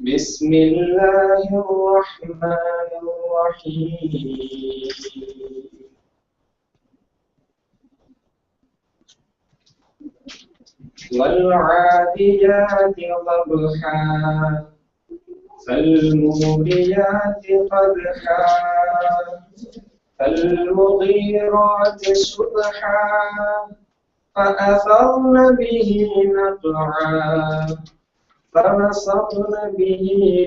بسم الله الرحمن الرحيم والعاديات ضبحا فالموريات قدحا فالمغيرات صبحا فأثرن به نقعا فبصرن به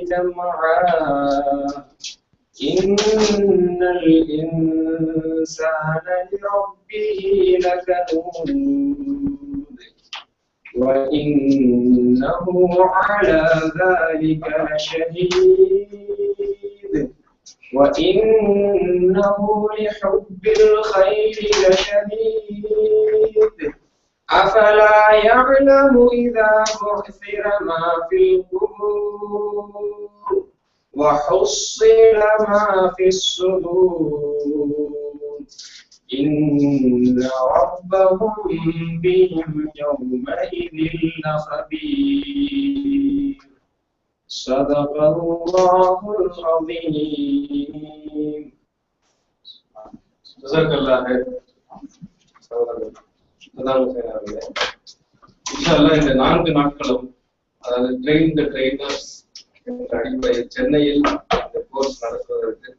جمعا إن الإنسان لربه لكنود وإنه على ذلك لشهيد وإنه لحب الخير لشديد أفلا يعلم إذا بعثر ما في القبور وحصل ما في الصدور إن ربهم بهم يومئذ لخبير صدق الله العظيم. جزاك الله خير. இன்ஷால்லா இந்த 4 நாட்களும் அதாவது ட்ரெயினர்ஸ் அடிப்படையில் சென்னையில் இந்த கோர்ஸ் நடத்துவதற்கு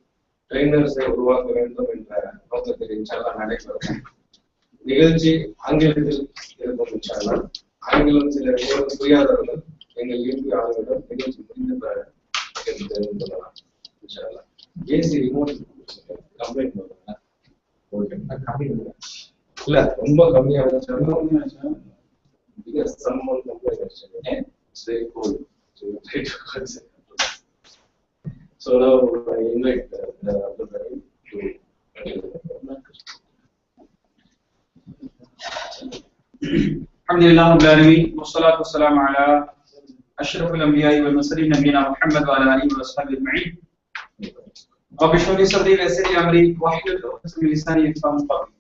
ட்ரெயினர்ஸை உருவாக்க வேண்டும் என்ற நோக்கத்தில் இன்ஷால்லா நடைபெறும். நிகழ்ச்சி ஆங்கிலத்தில் இருக்கும். இன்ஷால்லா ஆங்கிலம் சில புரியாதவர்கள் எங்கள் யூடியூப் ஆளுநரிடம் நிகழ்ச்சி முடிந்த தெரிந்து கொள்ளலாம். இன்ஷால்லா ஏசி ரிமோட் கம்ப்ளைண்ட் பண்ணுங்க. இல்ல ரொம்ப கம்மியா So now I invite Abdul Karim to Alhamdulillah Rabbil Alamin wassalatu wassalamu ala ashrafil anbiya'i wal mursalin nabiyina Muhammad wa ala alihi wa sahbihi ajma'in. Rabbi shrah li sadri wa yassir li amri wahlul 'uqdatam min lisani yafqahu qawli.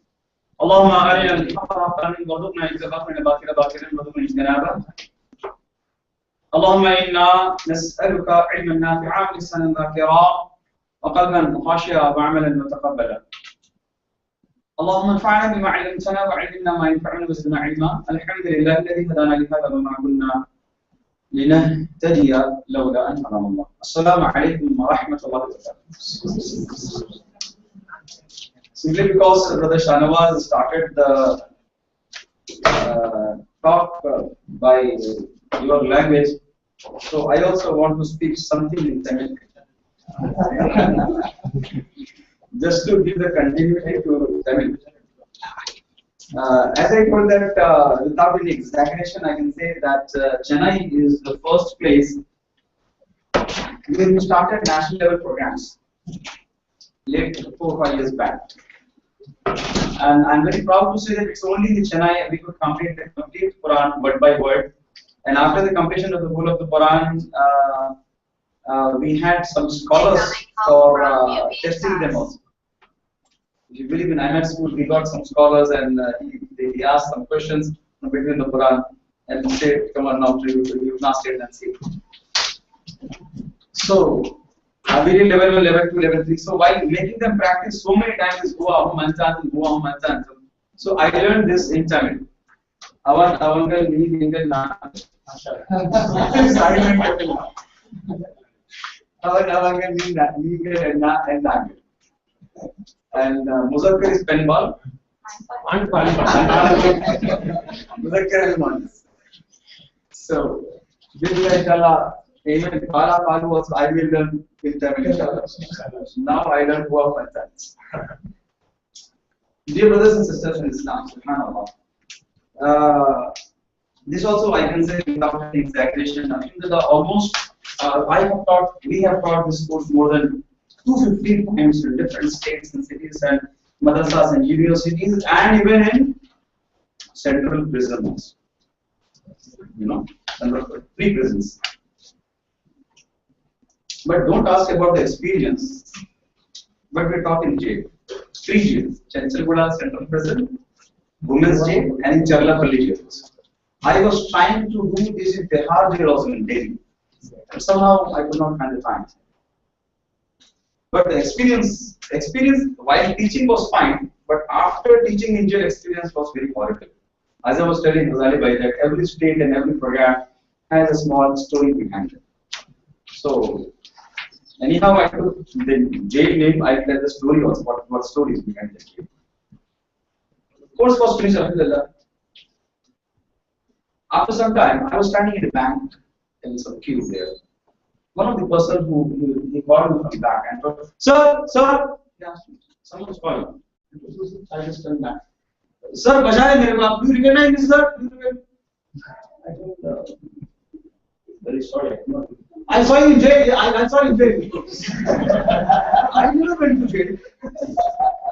اللهم أرنا الحق حقا وارزقنا اتباعه والباطل باطلا وارزقنا اجتنابه. اللهم إنا نسألك علما نافعا ولسانا ذاكرا وقلبا خاشعا وعملا متقبلا. اللهم انفعنا بما علمتنا وعلمنا ما ينفعنا وزدنا علما. الحمد لله الذي هدانا لهذا وما كنا لنهتدي لولا أن هدانا الله. السلام عليكم ورحمة الله وبركاته. Simply because Brother Shanawaz started the talk by your language, so I also want to speak something in Tamil. Just to give the continuity to Tamil. As I told that, without any exaggeration, I can say that Chennai is the first place where we started national level programs late 4 or 5 years back. And I'm very proud to say that it's only in Chennai we could complete the complete Quran word by word. And after the completion of the whole of the Quran, we had some scholars for testing them also. If you believe in IMAT school, we got some scholars and they asked some questions between the Quran and said, come on now, you must it and see. So, we did level 1, level 2, level 3. So while making them practice so many times, so I learned this in Tamil. Avangal need Ingal na. Avangal need na and na. And Muzakkar is pen ball. Muzakkar is months. So, inshallah. Even Kala Palu was I will learn in Tamil inshallah. Now I learn Dua Panchats. Dear brothers and sisters in Islam, subhanallah. This also I can say without any exaggeration. I think that almost we have taught this course more than 250 times in different states and cities and madrasas and universities and even in central prisons. Free prisons. But don't ask about the experience. But we taught in jail. 3 jails. Chanchalguda Central Prison, Women's Jail, and in Charlapalli jails. I was trying to do this in Bihar jail also in Delhi. Somehow I could not find the time. But the experience while teaching was fine, but after teaching in jail, experience was very horrible. As I was telling Ghazali Bhai that every state and every program has a small story behind it. So anyhow, I took the jail name. I tell the story was what story is behind the jail. The course was finished. Alhamdulillah. After some time, I was standing in the bank in some queue there. One of the person who he called me from the back and told, "Sir, sir," he asked me, someone's calling. I just turned back. Sir, do you recognize me, sir? I told, very sorry. I saw you in jail. I saw you in jail. I never went to jail.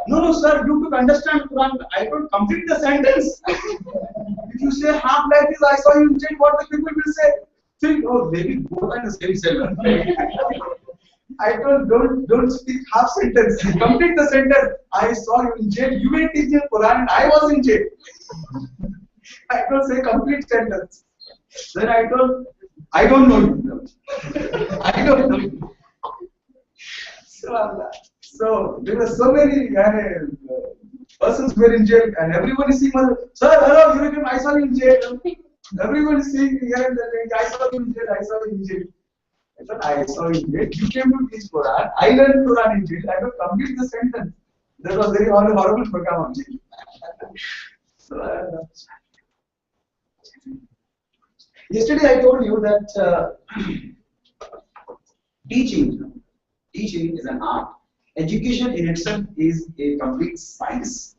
No, sir, you could understand Quran. I could complete the sentence. If you say half like this, I saw you in jail, what the people will say? Think, oh, maybe both are the same seller. I told, don't speak half sentence. Complete the sentence. I saw you in jail. You were teaching Quran and I was in jail. I told, say complete sentence. Then I told, I don't know you. I don't know you. So there were so many persons who were in jail, and everyone is saying, "Sir, hello, you reckon I saw you in jail?" Everyone is saying here and there, "I saw you in jail. I saw you in jail." I thought, "I saw you in jail. You came to teach Quran. I learned Quran in jail. I don't complete the sentence." That was very horrible program of jail. Yesterday I told you that teaching is an art. Education in itself is a complete science.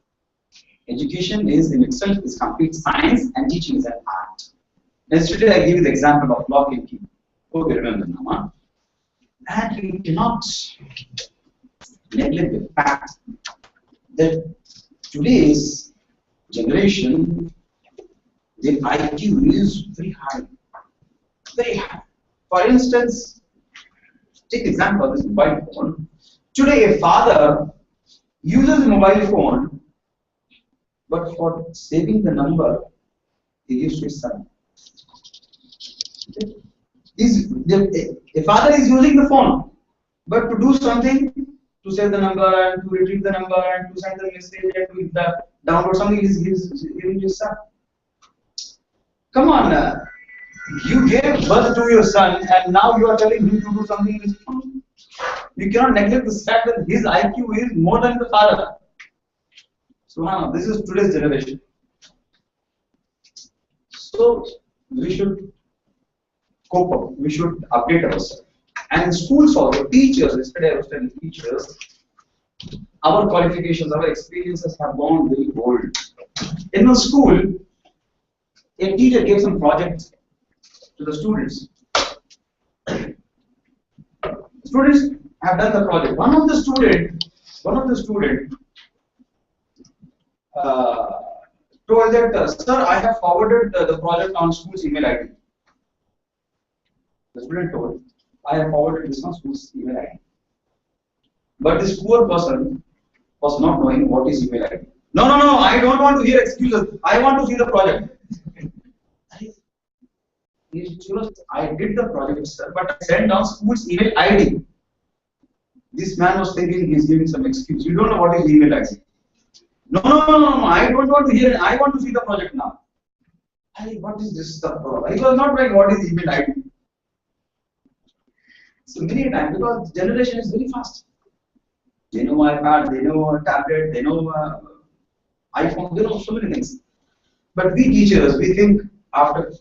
Education is in itself is complete science, and teaching is an art. Yesterday I gave you the example of lock and key. Hope you remember now. And we cannot neglect the fact that today's generation, the IQ is very high. Very high. For instance, take the example of this mobile phone. Today, a father uses a mobile phone, but for saving the number, he gives to his son. The father is using the phone, but to do something, to save the number and to retrieve the number and to send the message and to download something, he is giving to his son. Come on, you gave birth to your son, and now you are telling him to do something in his phone. You cannot neglect the fact that his IQ is more than the father. So, this is today's generation. So, we should cope up. We should update ourselves. And in schools also, teachers, yesterday I was telling teachers, our qualifications, our experiences have gone very old. In a school, a teacher gave some projects to the students. Students have done the project. One of the student told that, "Sir, I have forwarded the project on school's email ID." The student told, "I have forwarded this on school's email ID." But this poor person was not knowing what is email ID. No, I don't want to hear excuses. I want to see the project. I did the project, sir, but I sent down school's email ID. This man was thinking he's giving some excuse. You don't know what is email ID. No, I don't want to hear it. I want to see the project now. What is this stuff? He was not like, what is email ID? So many times, because generation is very fast. They know iPad, they know tablet, they know iPhone, they know so many things. But we teachers, we think after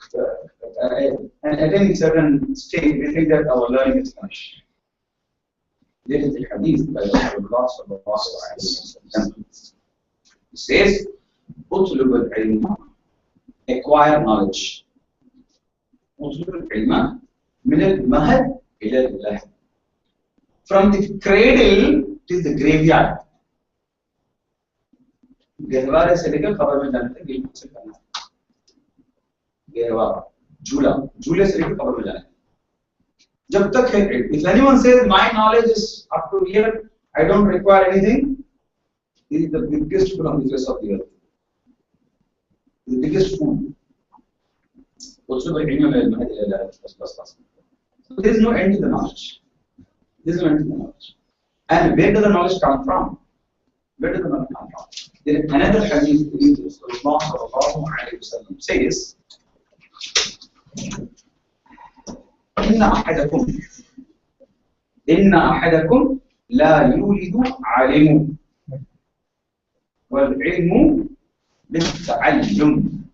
attaining certain stage, we think that our learning is finished. There is a hadith by the loss of the Prophet. It says, "Utlub al-ilma," acquire knowledge. Utlub al-ilma min al-mahad ila al-lahd. From the cradle till the graveyard. गहवारे से लेकर कब्र में जाने तक बिल्कुल से करना है. गहवा, झूले से लेकर कब्र में जाने तक. जब तक है, if anyone says my knowledge is up to here, I don't require anything, he is the biggest fool on the face of the earth. The biggest fool. Also by bringing a So there is no end to the knowledge. There is no end to the knowledge. And where does the knowledge come from? Where does the knowledge come from? There is another hadith the Prophet says, إن أحدكم لا يولد عالم والعلم بالتعلم.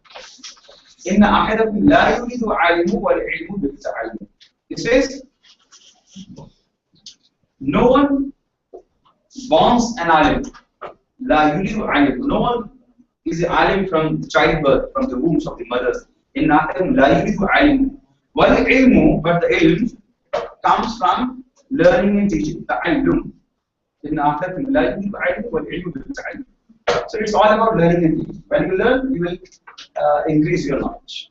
إن أحدكم لا يولد عالم والعلم بالتعلم. It says, no one borns an alim. لا يولد عالم. No one is an alim from childbirth, from the wombs of the mothers. إن أحدكم لا يولد عالم والعلم, but the ilm comes from learning and teaching. تعلم. إن أحدكم لا يولد عالم والعلم بالتعلم. So it's all about learning and teaching. When you learn, you will increase your knowledge.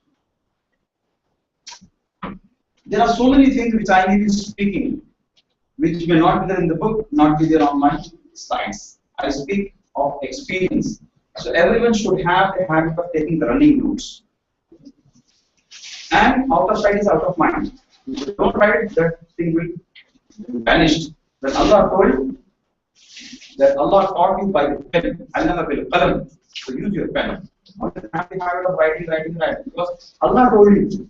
There are so many things which I may be speaking, which may not be there in the book, not be there on my slides. I speak of experience. So everyone should have the habit of taking the running routes. And out of sight is out of mind. If you don't write it, that thing will vanish. When Allah told that Allah taught you by the pen, Allama bil qalam, so use your pen. Don't have the habit of writing. Because Allah told you,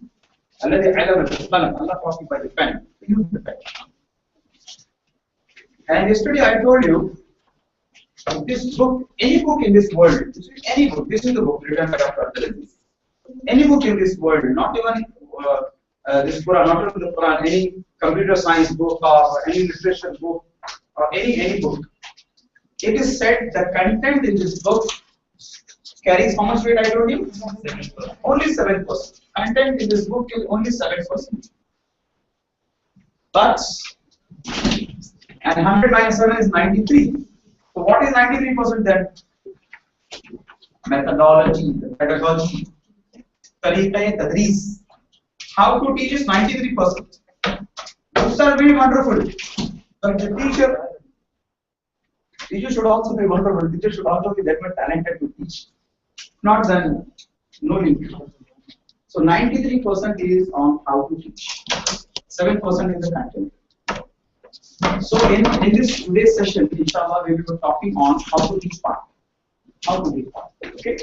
Alladhi allama bil qalam, Allah taught you by the pen, so use the pen. And yesterday I told you, this book, any book in this world, any book, this is the book written by Dr. Abdul Aziz. Any book in this world, not even this Quran, not even the Quran, any computer science book or any literature book or any book, it is said the content in this book carries how much weight I told you? Only 7%. Content in this book is only 7%. But, and 100 minus 7 is 93. So what is 93% then? Methodology, pedagogy, tariqa, tadris. How to teach is 93%. Books are very wonderful. But the teacher should also be wonderful. Teacher should also be that much talented to teach. Not then, no link. So 93% is on how to teach. 7% is the content. So in this today's session, inshallah, we will be talking on how to teach part. How to teach part. Okay.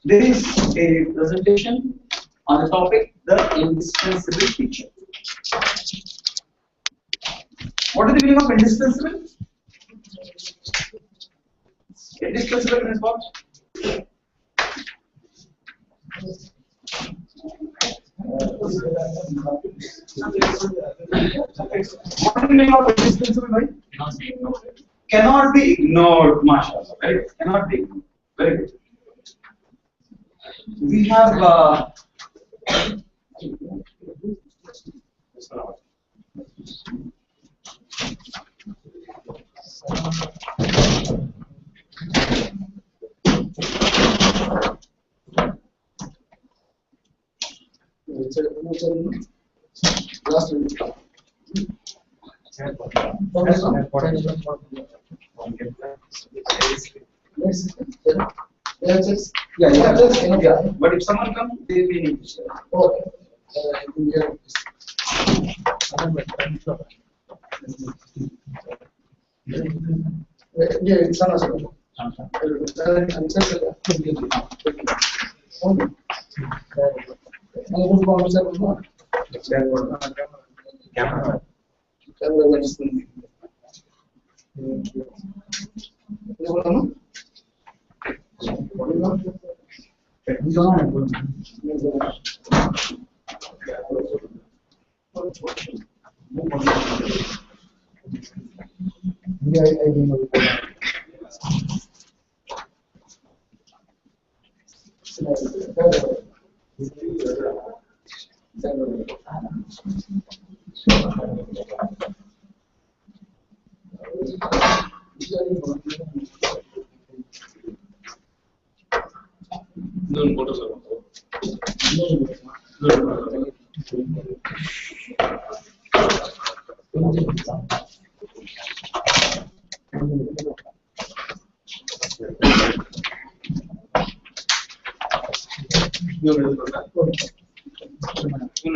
There is a presentation on the topic, the indispensable teacher. What is the meaning of indispensable? Indispensable means what? What is the meaning of indispensable? Cannot be ignored. Mashallah. Very good. Cannot be ignored. Very good. We have last week. Yeah. But if someone comes, they will be interested. Okay. Yeah, it's on.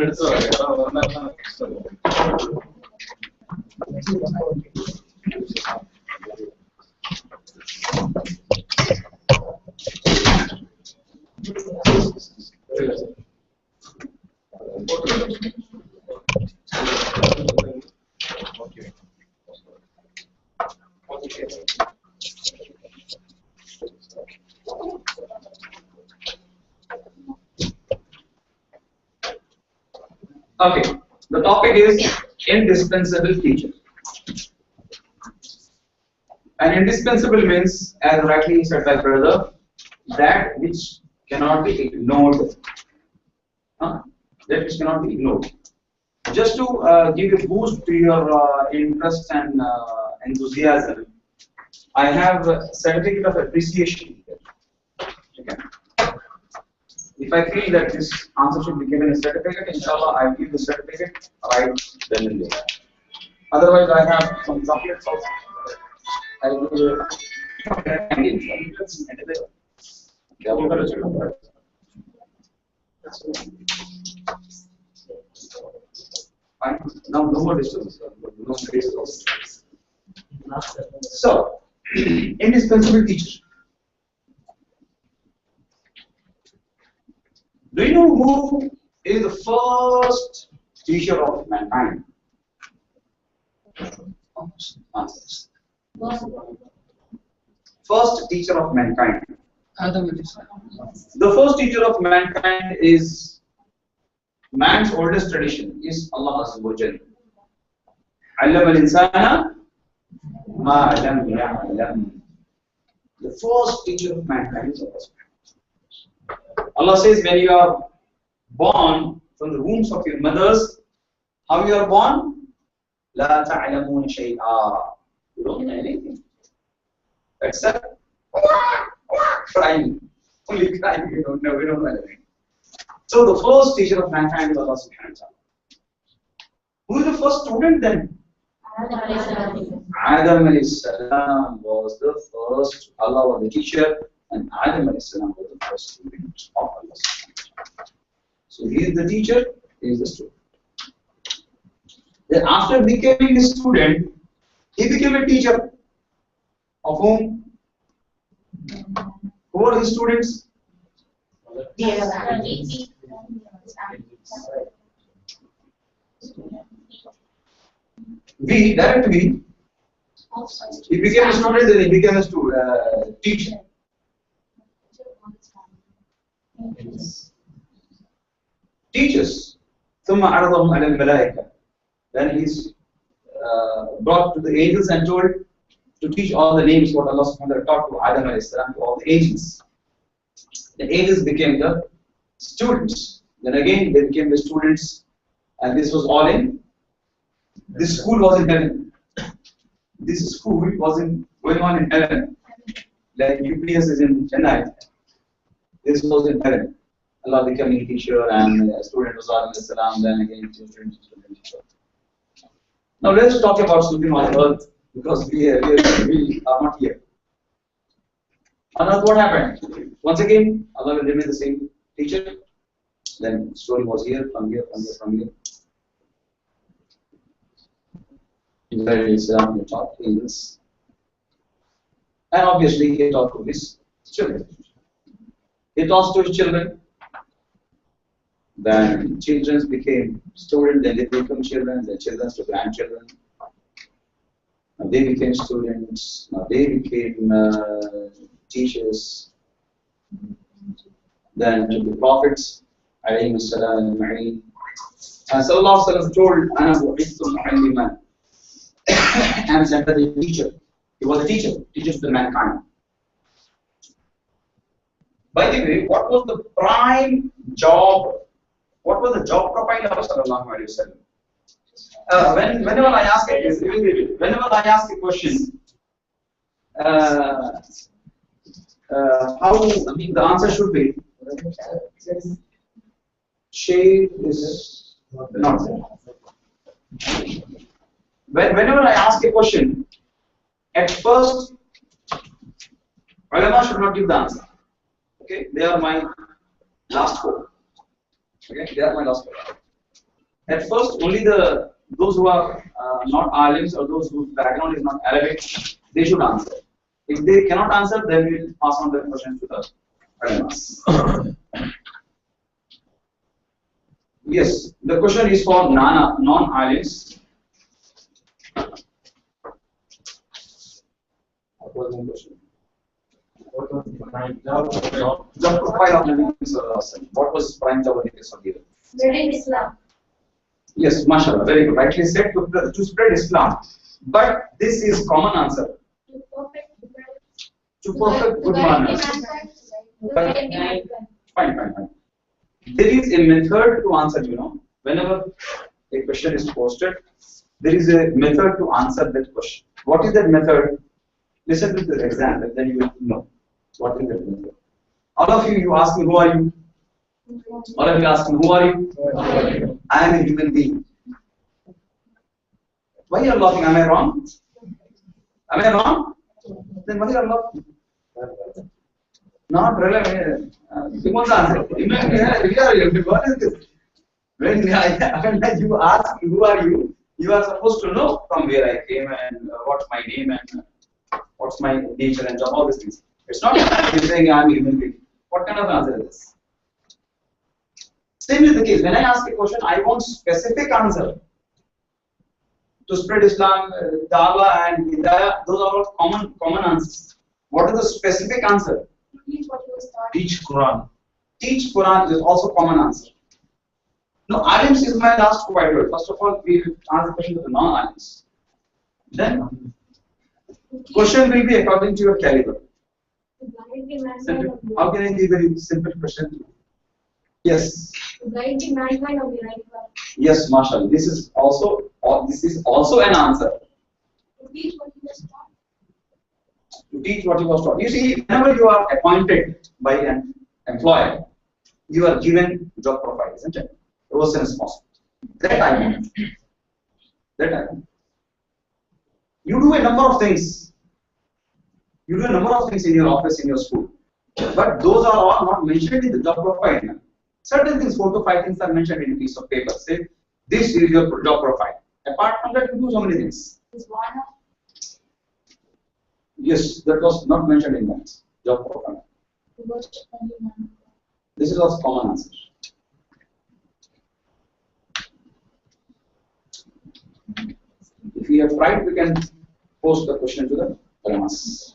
எடுத்து வர யாராவது வந்தாங்கன்னா Okay, the topic is indispensable teacher. And indispensable means, as rightly said by brother, that which cannot be ignored. That which cannot be ignored. Just to give a boost to your interest and enthusiasm, I have a certificate of appreciation here. Okay. If I feel that this answer should be given a certificate, inshallah, I give the certificate right then and there. Otherwise, I have some chocolates also. I will give you chocolate candy. Now, no more disturbance. No space. So, indispensable teacher. Do you know who is the first teacher of mankind? Answers. First teacher of mankind. The first teacher of mankind is man's oldest tradition is Allah Azza wa Jalla. Allama al-insana ma lam ya'lam. The first teacher of mankind is Allah. Allah says, when you are born from the wombs of your mothers, how you are born? La ta'lamun shay'a. You don't know anything. Except crying. Only crying, we don't know anything. So the first teacher of mankind is Allah subhanahu wa ta'ala. Who is the first student then? Adam alayhi salam was the first. Allah was the teacher, and Adam alayhi salam was the first student of Allah subhanahu wa ta'ala. So he is the teacher, he is the student. Then after becoming a student, he became a teacher. Of whom? Who are his students? We, direct we. He became a student, then he became a teacher. Teachers. ثم عرضهم على الملائكة. Then he's brought to the angels and told to teach all the names what Allah subhanahu wa ta'ala taught to Adam alayhi salam to all the angels. The angels became the students. Then again they became the students, and this was all in. This school was in heaven. This school was going on in heaven. Like UPS is in Chennai. This was in heaven. Allah becoming a teacher and a student was Adam alayhi salam, then again student. Now let's talk about something on earth, because we are not here. On earth, what happened? Once again, Allah will remain the same teacher. Then story was here, from here. Islam, he taught angels. And obviously, he taught to his children. He taught to his children. Then children became students, then they became children, then children to grandchildren. Now they became students, now they became teachers. Then to the prophets, alayhi salam, and Sallallahu Alaihi Wasallam told, Ana bu'ithul mu'alliman. I am sent as a teacher. He was a teacher, teaches the mankind. By the way, what was the prime job? What was the job profile of Sallallahu Alaihi Wasallam? Whenever I ask a question, how the answer should be, shade is not there. Whenever I ask a question, at first, ulama should not give the answer. Okay, they are my last hope. Okay, they are my last hope. At first, only those who are not alims or those whose background is not Arabic, they should answer. If they cannot answer, then we will pass on the question to the ulamas. Yes, the question is for non-alims. What was the question? What was the prime Job profile of Nabi Sallallahu Alaihi Wasallam. What was prime job of Nabi Sallallahu Alaihi Wasallam? Spreading Islam. Yes, mashallah, very good. Rightly said, to spread Islam. But this is common answer. To perfect good manners. Fine. There is a method to answer, Whenever a question is posted, there is a method to answer that question. What is that method? Listen to the example, then you will know what is that method. All of you ask me, who are you? All of you ask me, who are you? I am a human being. Why are you laughing? Am I wrong? Am I wrong? Then why are you laughing? Not relevant. You want to answer. What is this? When you ask me, who are you? You are supposed to know from where I came and what's my name and what's my nature and job, all these things. It's not like saying I'm a human being. What kind of answer is this? Same is the case. When I ask a question, I want specific answer. To spread Islam, Dawah and Hidayah, those are all common answers. What is the specific answer? Teach Quran. Teach Quran is also common answer. No, alims is my last provider. First of all, we will answer the question to the non-alims. Then, question will be according to your caliber. Simple. How can I give a simple question? Yes. Yes, mashallah. This is also an answer. To teach what he was taught. You see, whenever you are appointed by an employer, you are given job profile, isn't it? Roles and responsibilities. That I want. You do a number of things. You do a number of things in your office, in your school. But those are all not mentioned in the job profile. Certain things, 4 to 5 things are mentioned in a piece of paper. Say, this is your job profile. Apart from that, you do so many things. Yes, that was not mentioned in that job profile. This is also common answer. If we have tried, we can post the question to the ulamas.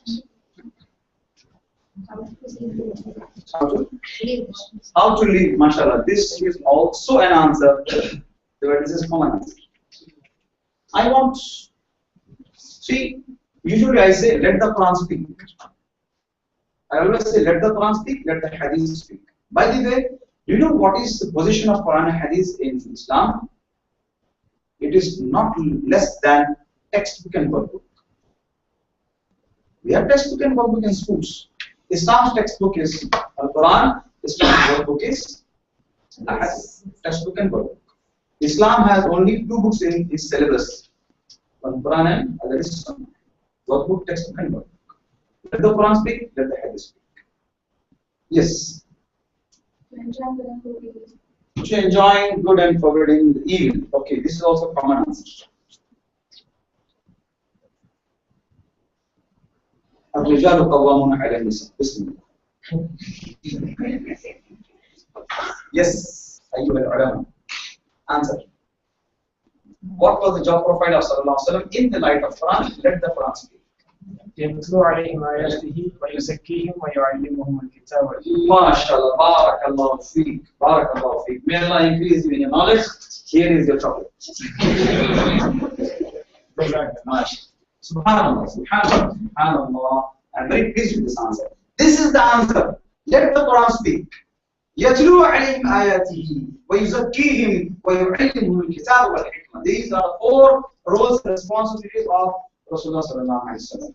How to leave, mashallah. This is also an answer. This is common answer. I want, see, usually I say, let the Quran speak. I always say, let the Quran speak, let the Hadith speak. By the way, do you know what is the position of Quran and Hadith in Islam? It is not less than textbook and workbook. We have textbook and workbook in schools. Islam's textbook is Al-Quran, Islam's workbook is Hadith. Textbook and workbook. Islam has only 2 books in its syllabus. One Quran and other is Sunnah. Workbook, textbook and workbook. Let the Quran speak, let the Hadith speak. Yes. To enjoying good and forbidding the evil. Okay, this is also common answer. الرجال قوامون على النساء. بسم الله. Yes, أيها العلماء. Answer. What was the job profile of Sallallahu Alaihi Wasallam in the light of Quran? Let the Quran speak. يتلو عليهم آياته ويزكيهم ويعلمهم الكتاب والحكمة. MashaAllah, Barakallahu Feek, Barakallahu Feek. May Allah increase you in your knowledge. Here is your chocolate. Subhanallah, Subhanallah, Subhanallah. I'm very pleased with this answer. This is the answer. Let the Quran speak. يتلو عليهم آياته ويزكيهم ويعلمهم الكتاب والحكمة. These are 4 roles and responsibilities of Rasulullah sallallahu alaihi wasallam.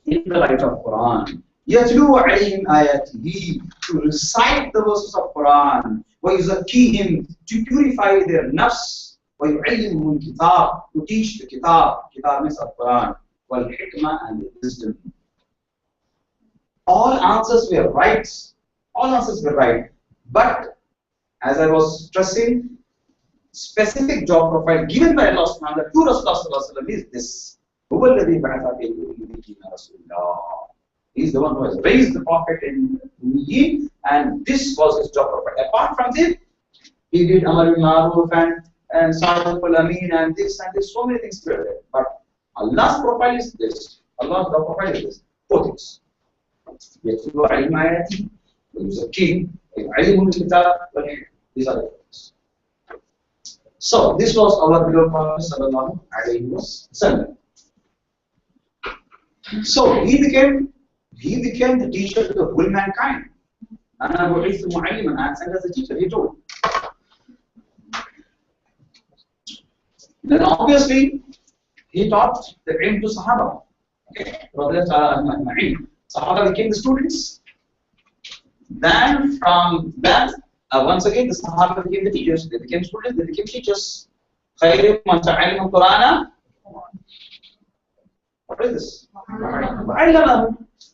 In the light of Quran, يتلو عليهم آياته, to recite the verses of Quran, ويزكيهم, to purify their nafs, ويعلمهم الكتاب, to teach the kitab. Kitab means of Quran, والحكمة, and the wisdom. All answers were right. All answers were right. But as I was stressing, specific job profile given by Allah subhanahu wa ta'ala to Rasulullah is this. هو الذي بعث في الأميين رسولا. He is the one who has raised the prophet in Ummiyin, and this was his job profile. Apart from this, he did Amar bil Ma'ruf and Sa'ad al Amin and this, so many things were there. But Allah's profile is this. Allah's job profile is this. Four things. يتلو علم آياته ويزكيهم ويعلمهم الكتاب والحكمة. These are the things. So this was our beloved Prophet sallallahu alaihi wasallam. So he became the teacher to the whole mankind. أنا بعثت معلما. I am sent as a teacher. He told. Then obviously he taught the ilm to Sahaba. Okay. Sahaba became the students. Then from that, once again the Sahaba became the teachers. They became students. They became teachers. خير من تعلم القرآن. What is this?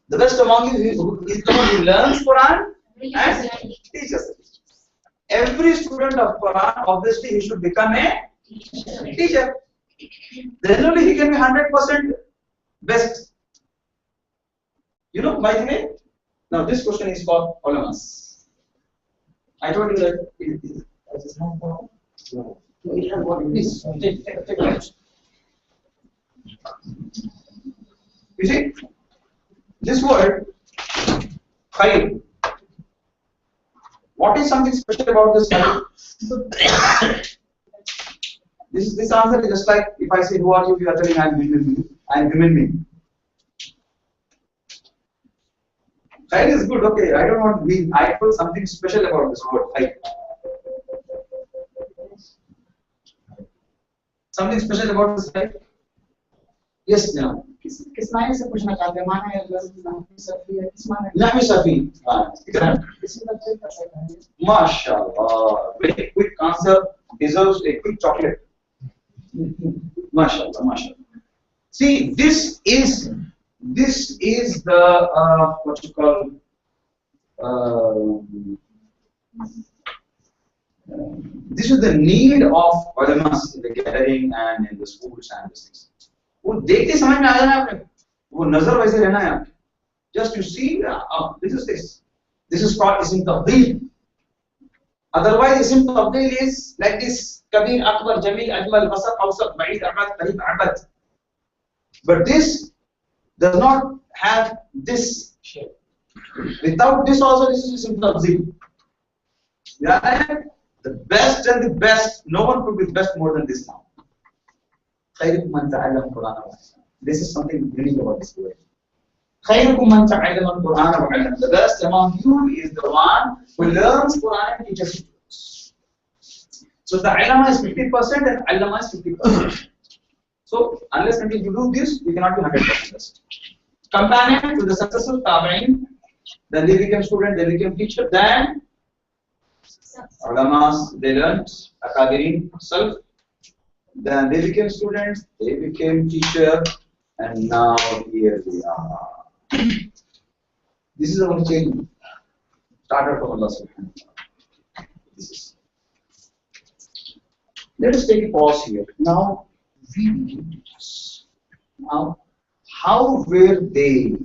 The best among you is the one who learns Quran and teaches it. Every student of Quran, obviously, he should become a teacher. Then only he can be 100% best. You know, by the way, now this question is for ulamas. I told you that it is not for. No, it has what it is. Take notes. You see, this word, khayr. What is something special about this khayr? This answer is just like if I say, who are you? You are telling I am human being. I am human being. Khayr is good, okay. I don't want to mean. I put something special about this word, khayr. Something special about this khayr? Yes, now. किस मायने से पूछना चाहते हैं? माना है नहवी सफी है, किस मायने? नहवी सफी. किसी बच्चे का कैसा है? MashaAllah. Very quick answer deserves a quick chocolate. MashaAllah, MashaAllah. See, this is the what you call this is the need of ulamas in the gathering and in the schools and these things. वो देखते समझ में आ जाना है आपने, वो नजर वैसे रहना है आपके. Just you see, this is called ism tafdeel. Otherwise, ism tafdeel is like this: Kabir, Akbar, Jamil, Ajmal, Wasat, Awsat, Ba'id, Ahmad, Qarib, Abad. But this does not have this shape. Without this also, this is ism tafdeel. Yeah, the best and the best. No one could be best more than this now. This is something unique about this word. The best among you is the one who learns Quran and teaches it. So the ilma is 50% and allama is 50%. So unless until you do this, you cannot be 100%. Companion to the successful tabi'in, then they became student, they became teacher, then ulamas, they learned, akabirin, self. Then they became students, they became teacher, and now here we are. This is our change. Started from Allah subhanahu wa ta'ala. This is. Let us take a pause here. Now, we became teachers. Now, how were they?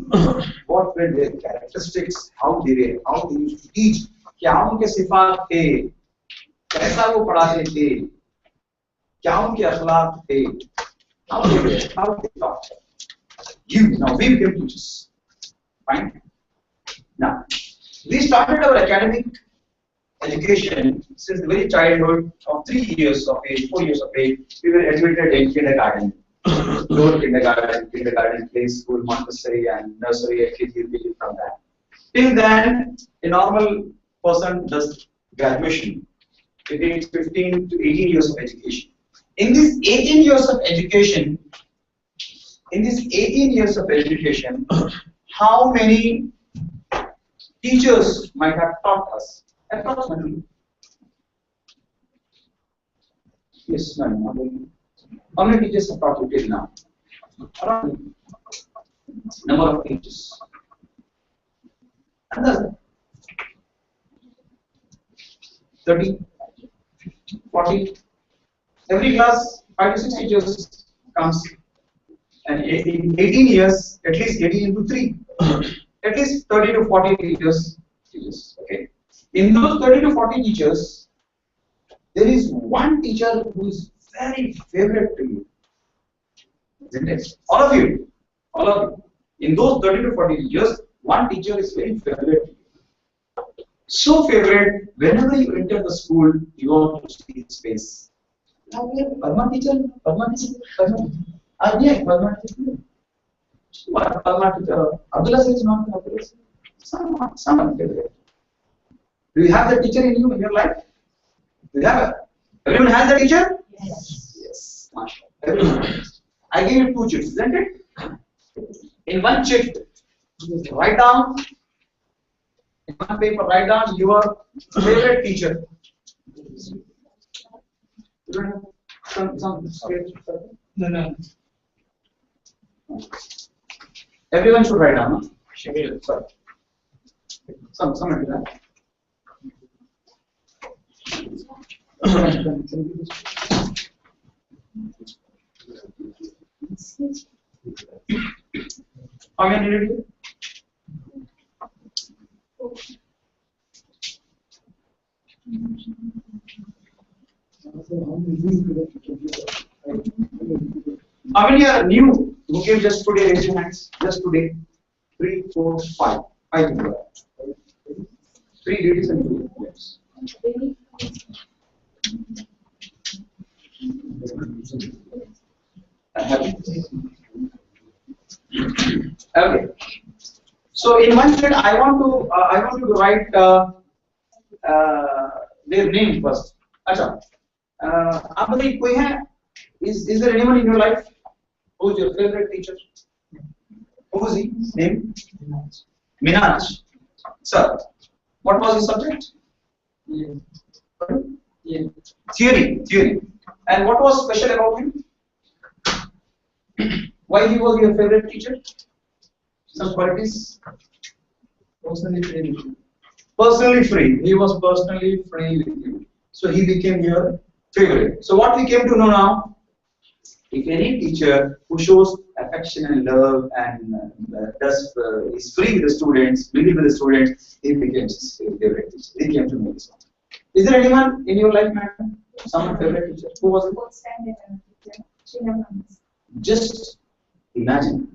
What were their characteristics? How they used to teach? क्या उनके सिफात थे? कैसा वो पढ़ाते थे? क्या उनके अखलाक थे? How they taught? Now we became teachers. Fine. Now we started our academic education since the very childhood of 3 years of age, 4 years of age. We were admitted in kindergarten, lower kindergarten, play school, Montessori, and nursery, LKG, from that. Till then, a normal person does graduation. It takes 15 to 18 years of education. In these 18 years of education, how many teachers might have taught us? Approximately. Yes, ma'am. How many teachers have taught you till now? Around number of teachers. Another 30, 40. every class 5 to 6 teachers comes, and in 18 years, at least 18 into 3, at least 30 to 40 teachers. Okay. In those 30 to 40 teachers, there is one teacher who is very favorite to you. Isn't it? All of you. In those 30 to 40 teachers, one teacher is very favorite to you. So favorite, whenever you enter the school, you want to see his face. Padma teacher, Padma teacher. Padma teacher. Padma teacher. Abdullah is not Abdullah. Someone favorite. Do you have the teacher in you in your life? Do you have it? Everyone has a teacher? Yes. Yes. Everyone. I gave you 2 chits, isn't it? In one chit, write down. In one paper, write down your favorite teacher. You don't have some No. Everyone should write down. Huh? Sorry. Someone do that. How many did you? How many are new? Who came just today? Raise your hands. Just today. 3, 4, 5. 5 people. 3 ladies and 2 gents. Okay. So in one sheet, I want you to write their name first. Acha. Is there anyone in your life who is your favorite teacher? Who is he? Name? Minaj. Sir, what was his subject? Theory. And what was special about him? Why he was your favorite teacher? Some qualities? Personally free. He was personally free with you. So he became your favorite. So what we came to know now, if any teacher who shows affection and love and is free with the students, mingle with the students, he becomes his favorite teacher. We came to know this one. Is there anyone in your life, madam? Someone favorite teacher? Who was it? Just imagine.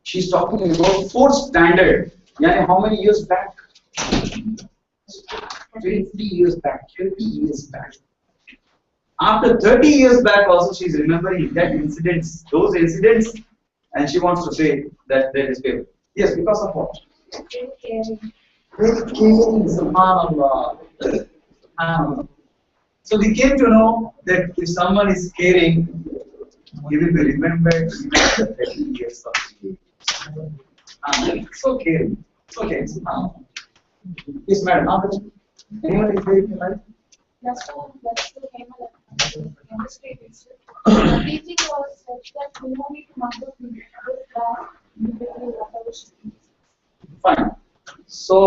She's talking about 4th standard. Yani how many years back? 20 years back. 20 years back. After 30 years back also she's remembering that incidents, those incidents, and she wants to say that is favorite. Yes, because of what? Very caring, subhanallah. So we came to know that if someone is caring, he will be remembered even after 30 years of age. So caring. Okay. Yes, madam. Anyone is there in your life? Plus two came chemistry teacher. The teaching was such that we don't need to number this class immediately whatever she teaches. Fine. So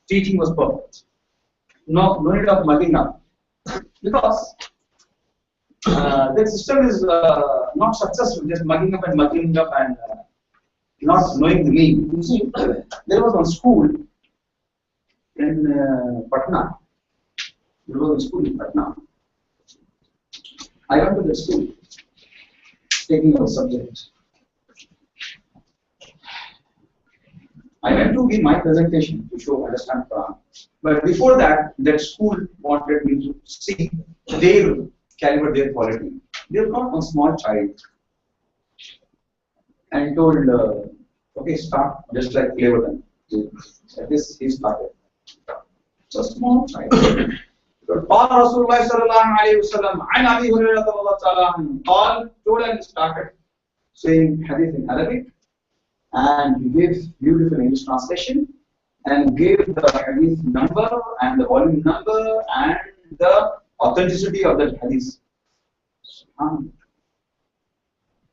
teaching was perfect. No need of mugging up. Because the system is not successful, just mugging up and not knowing the meaning. You see, there was one school in Patna. There was a school in Patna. I went to the school taking a subject. I went to give my presentation to show understand Quran. But before that, that school wanted me to see their caliber, their quality. They brought one small child and told, okay, start just like Cleverton. Like this, he started. It's a small child. قال رسول الله صلى الله عليه وسلم عن أبي هريرة رضي الله تعالى عنه قال told and started saying hadith in Arabic, and he gave beautiful English translation and gave the hadith number and the volume number and the authenticity of that hadith.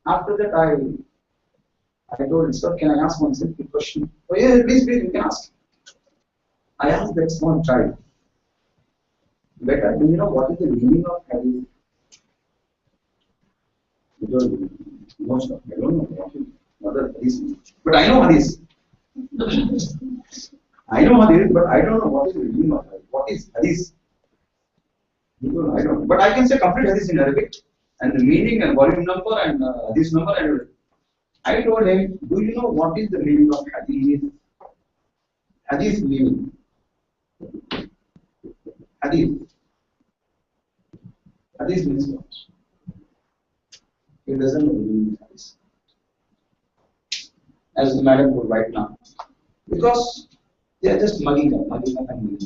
After that, I told him, sir, can I ask one simple question? Oh yeah, please, you can ask. I asked that small child, Beta, do you know what is the meaning of hadith? Because most of I don't know what are hadith means. But I know hadith. I know hadith, but I don't know what is the meaning of hadith. What is hadith? I don't. But I can say complete hadith in Arabic and the meaning and volume number and hadith number and everything. I told him, do you know what is the meaning of hadith? Hadith meaning. Hadith. Hadith means what? He doesn't know the meaning of hadith. As the madam would right now. Because they are just mugging up and mugging up.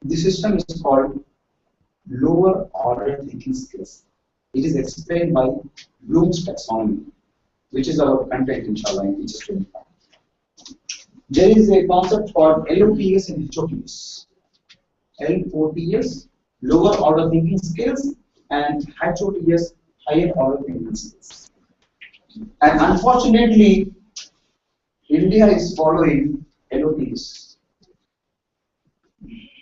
The system is called lower order thinking skills. It is explained by Bloom's taxonomy, which is our content, inshallah, in Teachers Training Plan. There is a concept called LOPS and HOPS. LOPS, lower order thinking skills, and HOPS, higher order thinking skills. And unfortunately, India is following LOPS.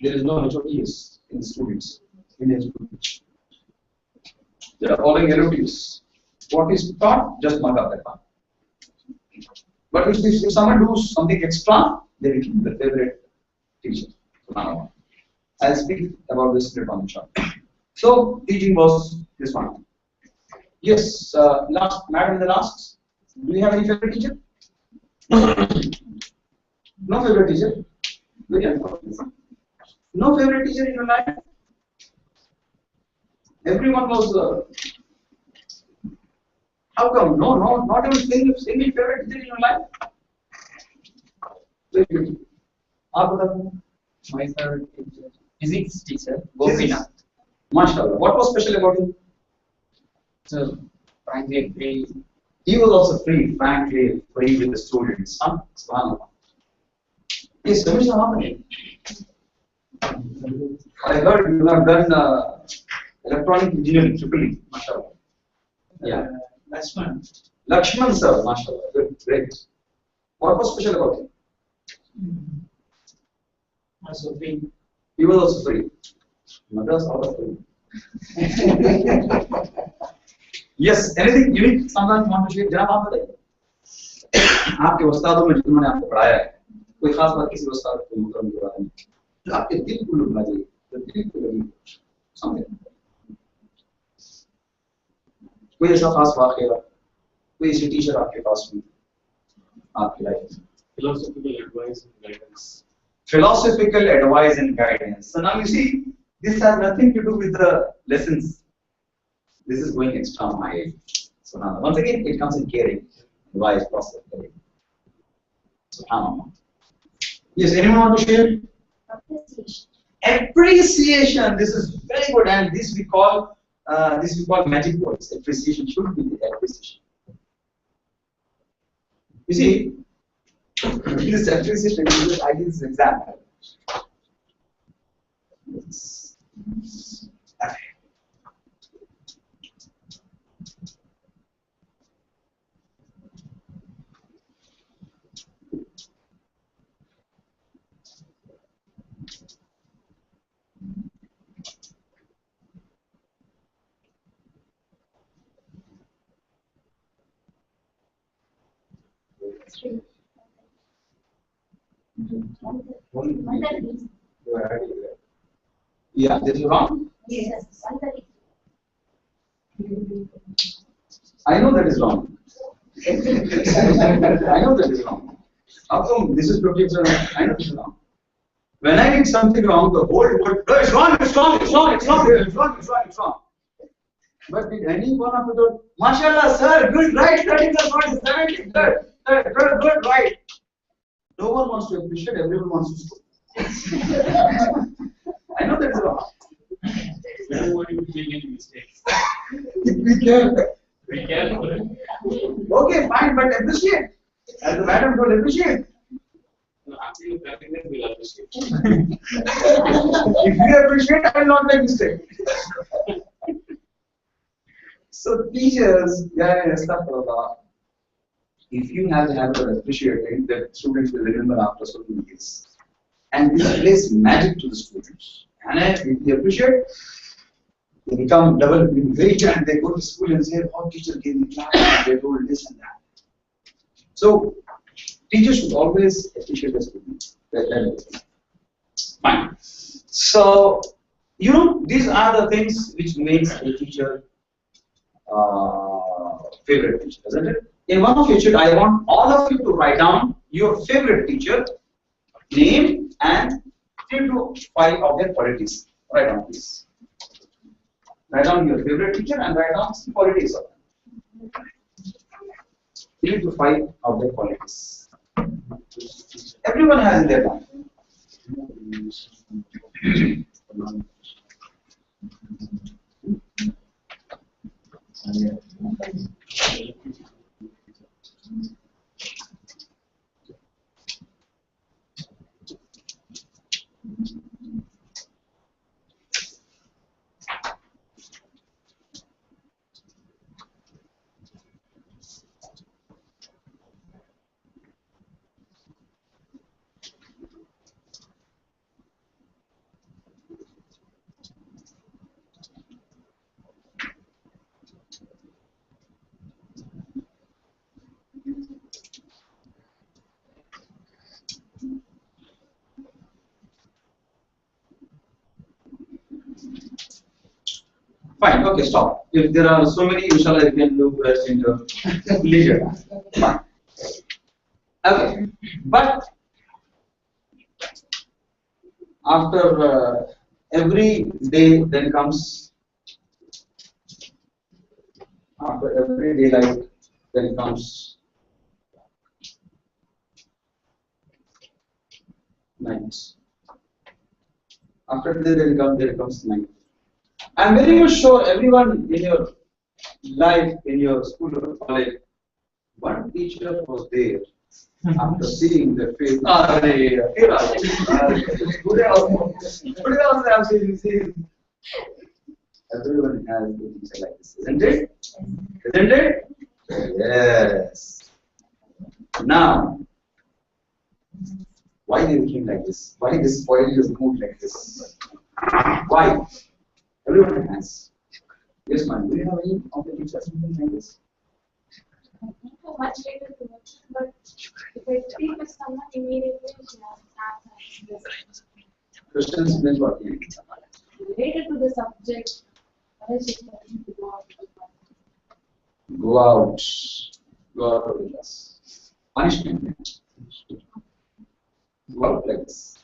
There is no HOPS in the students. In education. They are following LOPS. What is taught, just mark up that one. But if someone does something extra, they become the favorite teacher. I'll speak about this later on, inshallah. So, teaching was this one. Yes, madam in the last. Do you have any favorite teacher? No favorite teacher? Very unfortunate. No favorite teacher in your life? Everyone was. How come? No, not even single favorite teacher in your life? Very good. My favorite teacher, physics teacher, Gopinath. MashaAllah. What was special about him? So, frankly, free. He was also free, frankly, free with the students. Subhanallah. Yes, Commissioner Hamani. I heard you have done electronic engineering, triple. MashaAllah. Yeah. Lakshman sir, MashaAllah. Good, great. What was special about him? Also free. He was also free. Madras also free. Yes, anything unique someone want to share? जनाब आप बताइए. आपके उस्तादों में जिन्होंने आपको पढ़ाया है, कोई खास बात किसी उस्ताद को मुकरम के बारे में, जो आपके दिल को लुभा जाए, जो दिल को लगी, समझे? कोई ऐसा खास वाक़या, कोई ऐसी टीचर आपके पास में, आपकी लाइफ में? Philosophical advice and guidance. Philosophical advice and guidance. So now you see, this has nothing to do with the lessons. This is going extra mile. So now, once again, it comes in caring, advice, process, caring. SubhanAllah. Yes, anyone want to share? Appreciation. Appreciation. This is very good, and this we call magic words. Appreciation should be the appreciation. You see, this appreciation is I give this example. Three. Yeah, this is wrong. Yes. I know that is wrong. I know that is wrong. How come this is 50%? I know this is wrong. When I did something wrong, the whole world, no, it's wrong, it's wrong, it's wrong, it's wrong, it's wrong, it's wrong, it's wrong. But did any one of you go, MashaAllah, sir, good, right, 30 plus 1 is 70, good, right. No one wants to appreciate, everyone wants to scold. I know that is wrong. We don't want you to make any mistakes. Be careful. Be careful. Okay, fine, but appreciate. As the madam told, appreciate. No, after you practice it, we'll appreciate. If you appreciate, I will not make mistake. So teachers, if you have the habit of appreciating, the students will remember after so many years. And this plays magic to the students. And if you appreciate, They become double in weight and they go to school and say, oh, teacher gave me class, and they told this and that. So, teachers should always appreciate the students. Fine. So, you know, these are the things which makes a teacher favorite teacher, isn't it? In one of your sheet, I want all of you to write down your favorite teacher, name, and 3 to 5 of their qualities. Write down, please. Write down your favorite teacher and write down some qualities of them. 3 to 5 of their qualities. Everyone has in their mind. Fine, okay, stop. If there are so many, inshallah, you can do rest in your leisure. Fine. Okay, but after every day, then comes, after every daylight, then comes night. After today, there comes night. I'm very much sure everyone in your life, in your school or college, one teacher was there after seeing the face. Today also I'm saying everyone has a teacher like this, isn't it? Isn't it? Yes. Now, why they became like this? Why this spoil your mood like this? Why? Everyone has. Yes, ma'am. Do you have any of the teachers something like this? Not much related to it, but if I speak with someone immediately, Questions means what? related to the subject, I was just talking to God. Go out. Go out of the class. Punishment. Go out like this.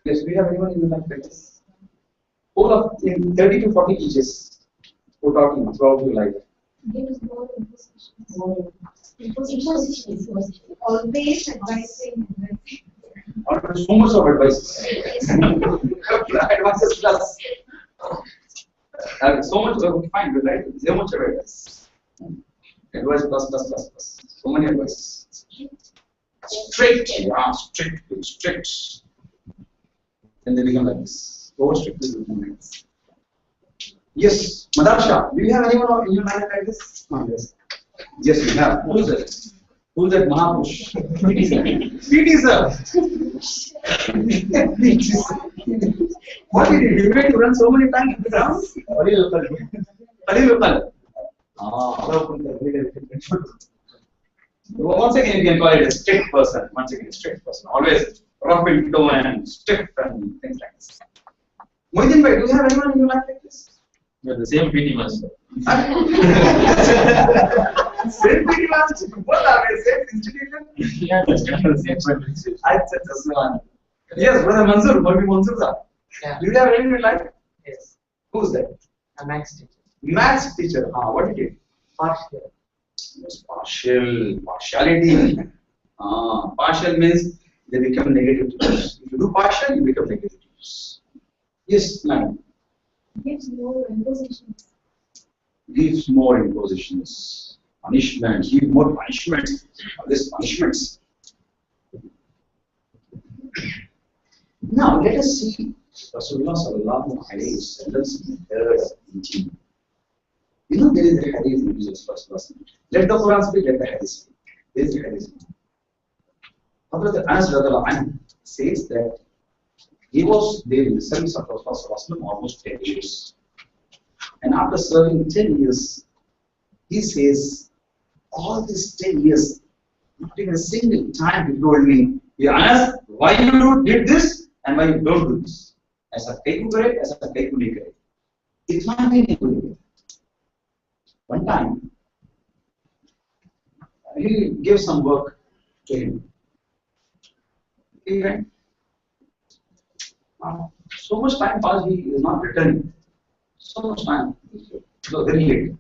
Yes, do you have anyone in your life like this? All of in 30 to 40 teachers who taught you throughout your life. Give us more impositions. Always advising. Always so much of advice. Advices plus. So much, fine, right? So much of advice. Advice plus. So many advices. Strict, yeah, strict. And they become like this. Over strict is become like this. Yes, Madarsha, do you have anyone in your life like this? Yes. Yes, we have. Who is that? Who is that Mahapurush? PT sir. What did he do? He made to run so many times to the ground? Ali Lokal. Once again, you can call it a strict person. Once again, a strict person. Always rough in tone and strict and things like this. Mohidin bhai, do you have anyone in your life like this? Yeah, the same PT master. Same PT master. What are they? Same institution? Yeah, that's kind of the same person. I said this one. Yes, brother Mansoor. Maybe Mansoor sir. Yeah. Do you have anyone in your life? Yes. Who's that? A max teacher. Maths teacher. What did he do? Partial. Yes, partiality. Partial means they become negative teachers. If you do partial, you become negative teachers. Yes, ma'am. Gives more impositions. Gives more impositions. Punishments. Give more punishments. Less punishments. Now let us see Rasulullah sallallahu alayhi wa sallam's third teaching. You know there is a hadith in Jesus first person. Let the Quran speak, let the hadith speak. There is a hadith. Hazrat Anas radhiyallahu anhu says that he was there in the service of Rasulullah almost 10 years. And after serving 10 years, he says, all these 10 years, not even a single time he told me, Anas, why you did this and why you don't do this? ऐसा कई को करे, ऐसा कई को नहीं करे. इतना भी नहीं करे. One time, he gave some work to him. He went. So much time passed, he is not returning. So much time. So very late.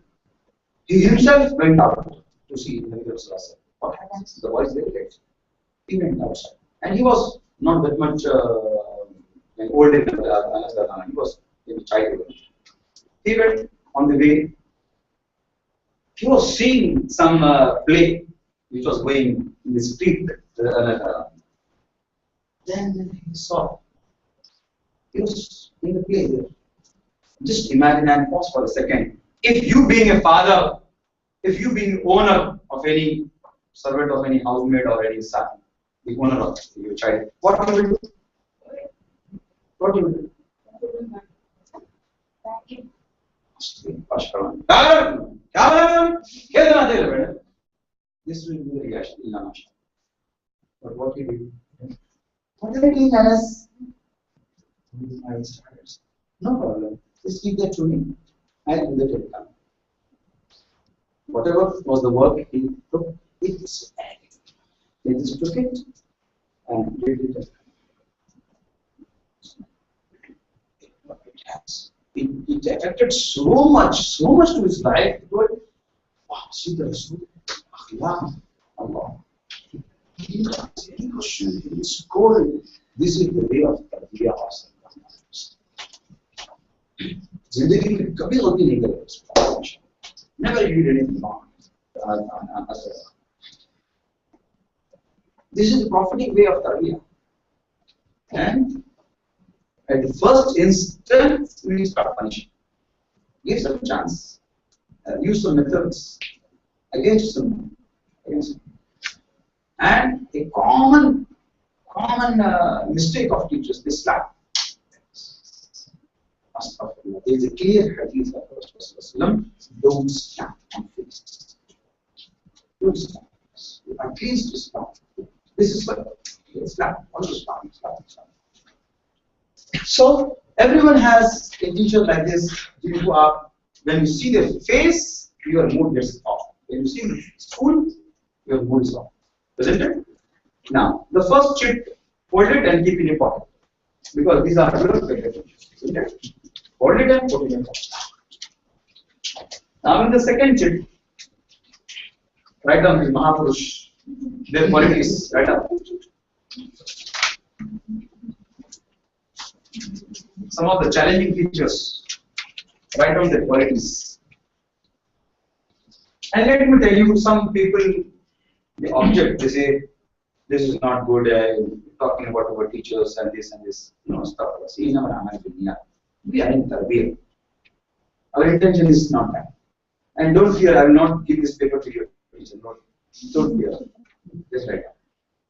He himself went out to see Nabi Sallallahu. What happens? The voice very late. He went outside. And he was not that much old in he was maybe child. He went on the way. He was seeing some play which was going in the street. Then he saw. He was in the play there. Just imagine and pause for a second. If you being a father, if you being owner of any servant of any housemaid or any son, the owner of your child, what you will do? What you will do? This will be the reaction. But what he did? What did he tell us? No problem. Just keep that to me. I'll do the telegram. Whatever was the work he took, he just took it and did it. It affected so much to his life. Wow, see the Rasul. Allah. It's cold. This is the way of Tarbiyah Hasan. Zindagi mein kabhi ghalti nahi kare. Never you did anything wrong. This is the prophetic way of Tarbiyah. And at the first instant, we start punishing. Give some chance. Use some methods against them. And a common mistake of teachers, they slap. There is a clear hadith of Rasulullah, don't slap on face. Don't slap. At least slap. This is what slap. Also slap. So everyone has a teacher like this. When you see their face, your mood gets off. When you see the school, your mood is off. Isn't it? Now, the first chit, hold it and keep it in your pocket. Because these are your favorite. Isn't it? Hold it and put it in your pocket. Now, in the second chit, write down the Mahapurush, their qualities, write down. Some of the challenging features, write down their qualities. And let me tell you, some people, the object, they say, this is not good, talking about our teachers and this, stuff. See, we are in Tarbiyah. Our intention is not that. And don't fear, I will not give this paper to your teacher. Don't fear. Just write down.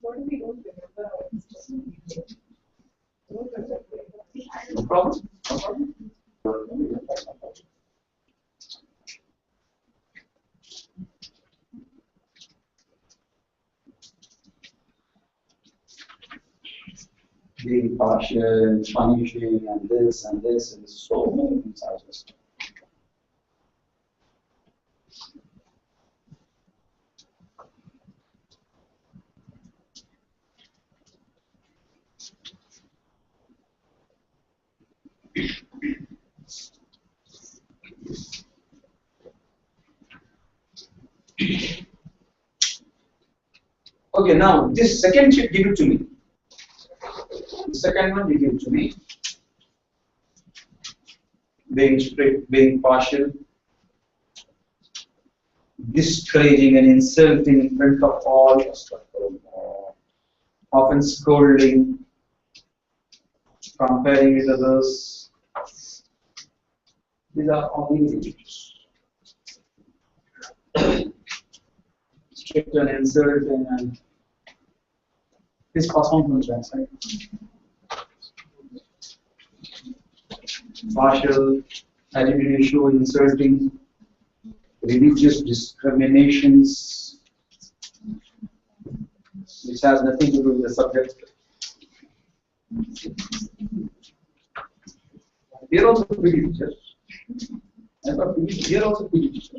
What do we do? No problem. No problem. Being partial, punishing, and this, and so many things are just. Okay, now this second sheet, give it to me. The second one, you give it to me. Being strict, being partial, discouraging and insulting in front of all, often scolding, comparing with others. These are all the issues. Strict and insulting and this pass on from the website. Partial, I did a show inserting religious discriminations, which has nothing to do with the subject. Here also PE teacher. I thought here also PE teacher.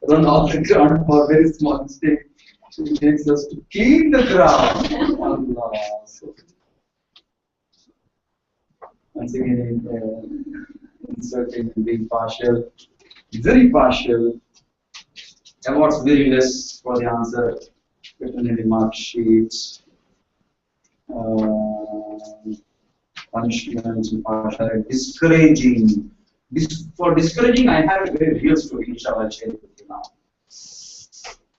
Run off the ground for a very small mistake. She takes us to clean the ground. Allah. So, once again, inserting being partial, very partial. Awards very less for the answer. Written in the mark sheets. Punishments, partial, discouraging. For discouraging, I have a very real story, which I will share with you now.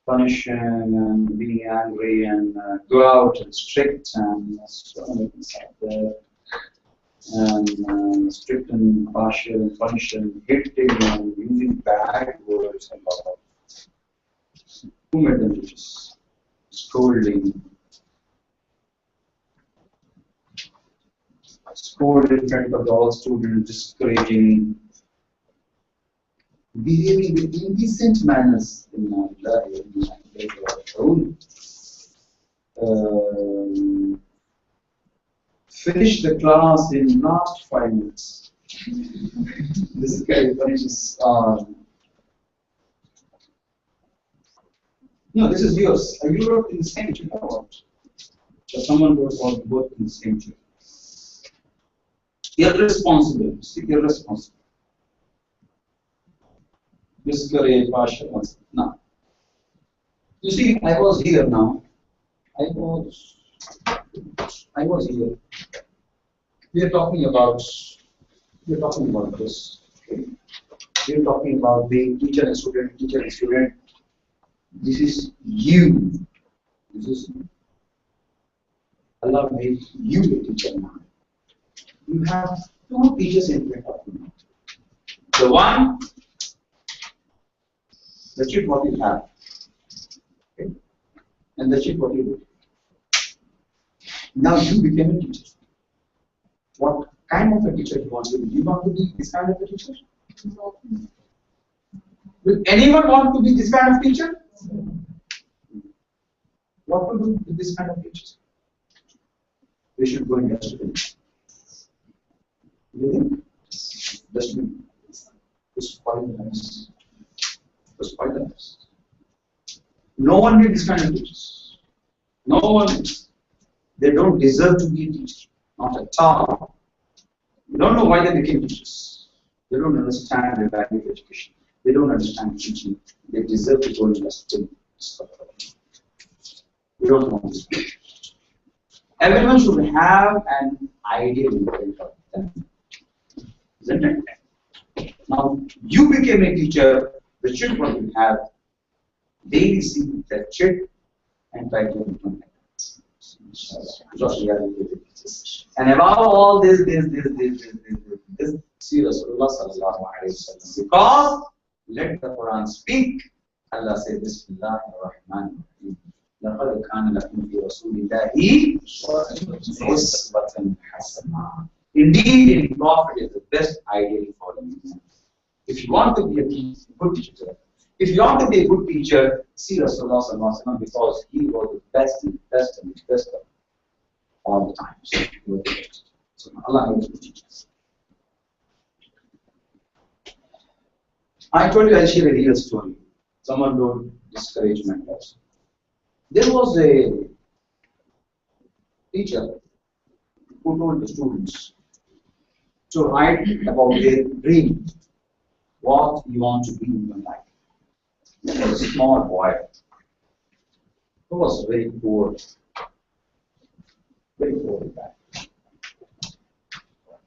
Punishing and being angry and go out and strict and so many things like that. And strict and partial and punishing, hitting and using bad words and all. Who made them teachers? Scolding. Scold in front of all students, discouraging. Behaving with indecent manners in my own. Finish the class in last 5 minutes. This guy finishes. No, this is yours. You wrote in the same chair. Or someone wrote all both in the same chair. Irresponsible. See, irresponsible. Discourage, partial. Now, you see, I was here now. I was here. We are talking about this. Okay? We are talking about being teacher and student, teacher and student. This is you. This is Allah made you a teacher now. You have two teachers in front of you. The one that you what you have, okay? And that you what you do. Now you became a teacher. What kind of a teacher you want to be? Do you want to be this kind of a teacher? No. Will anyone want to be this kind of teacher? What to do with this kind of teachers? They should go in dustbin. Dustbin. It's poisonous. It's poisonous. No one needs this kind of teachers. No one. They don't deserve to be a teacher. Not at all. You don't know why they became teachers. They don't understand the value of education. They don't understand teaching. They deserve to go in dustbin. We don't want this. Everyone should have an ideal in front of them. Isn't it? Now, you became a teacher, the children will have daily see that children and try to implement that. And above all this, see Rasulullah sallallahu alayhi wa sallam. Because let the Quran speak, Allah says, Bismillah ar-Rahman ar-Rahim. لَقَدْ كَانَ لَكُمْ فِي رَسُولِ اللَّهِ أُسْوَةٌ حَسَنَةٌ. Indeed, in Prophet is the best ideal for you. If you want to be a good teacher, if you want to be a good teacher, see Rasulullah sallallahu alayhi wa sallam, because he was the best and best and best of all the times. So Allah knows the teachers. I told you I'll share a real story. Someone wrote discouragement also. There was a teacher who told the students to write about their dream, what you want to be in your life. There was a small boy who was very poor guy.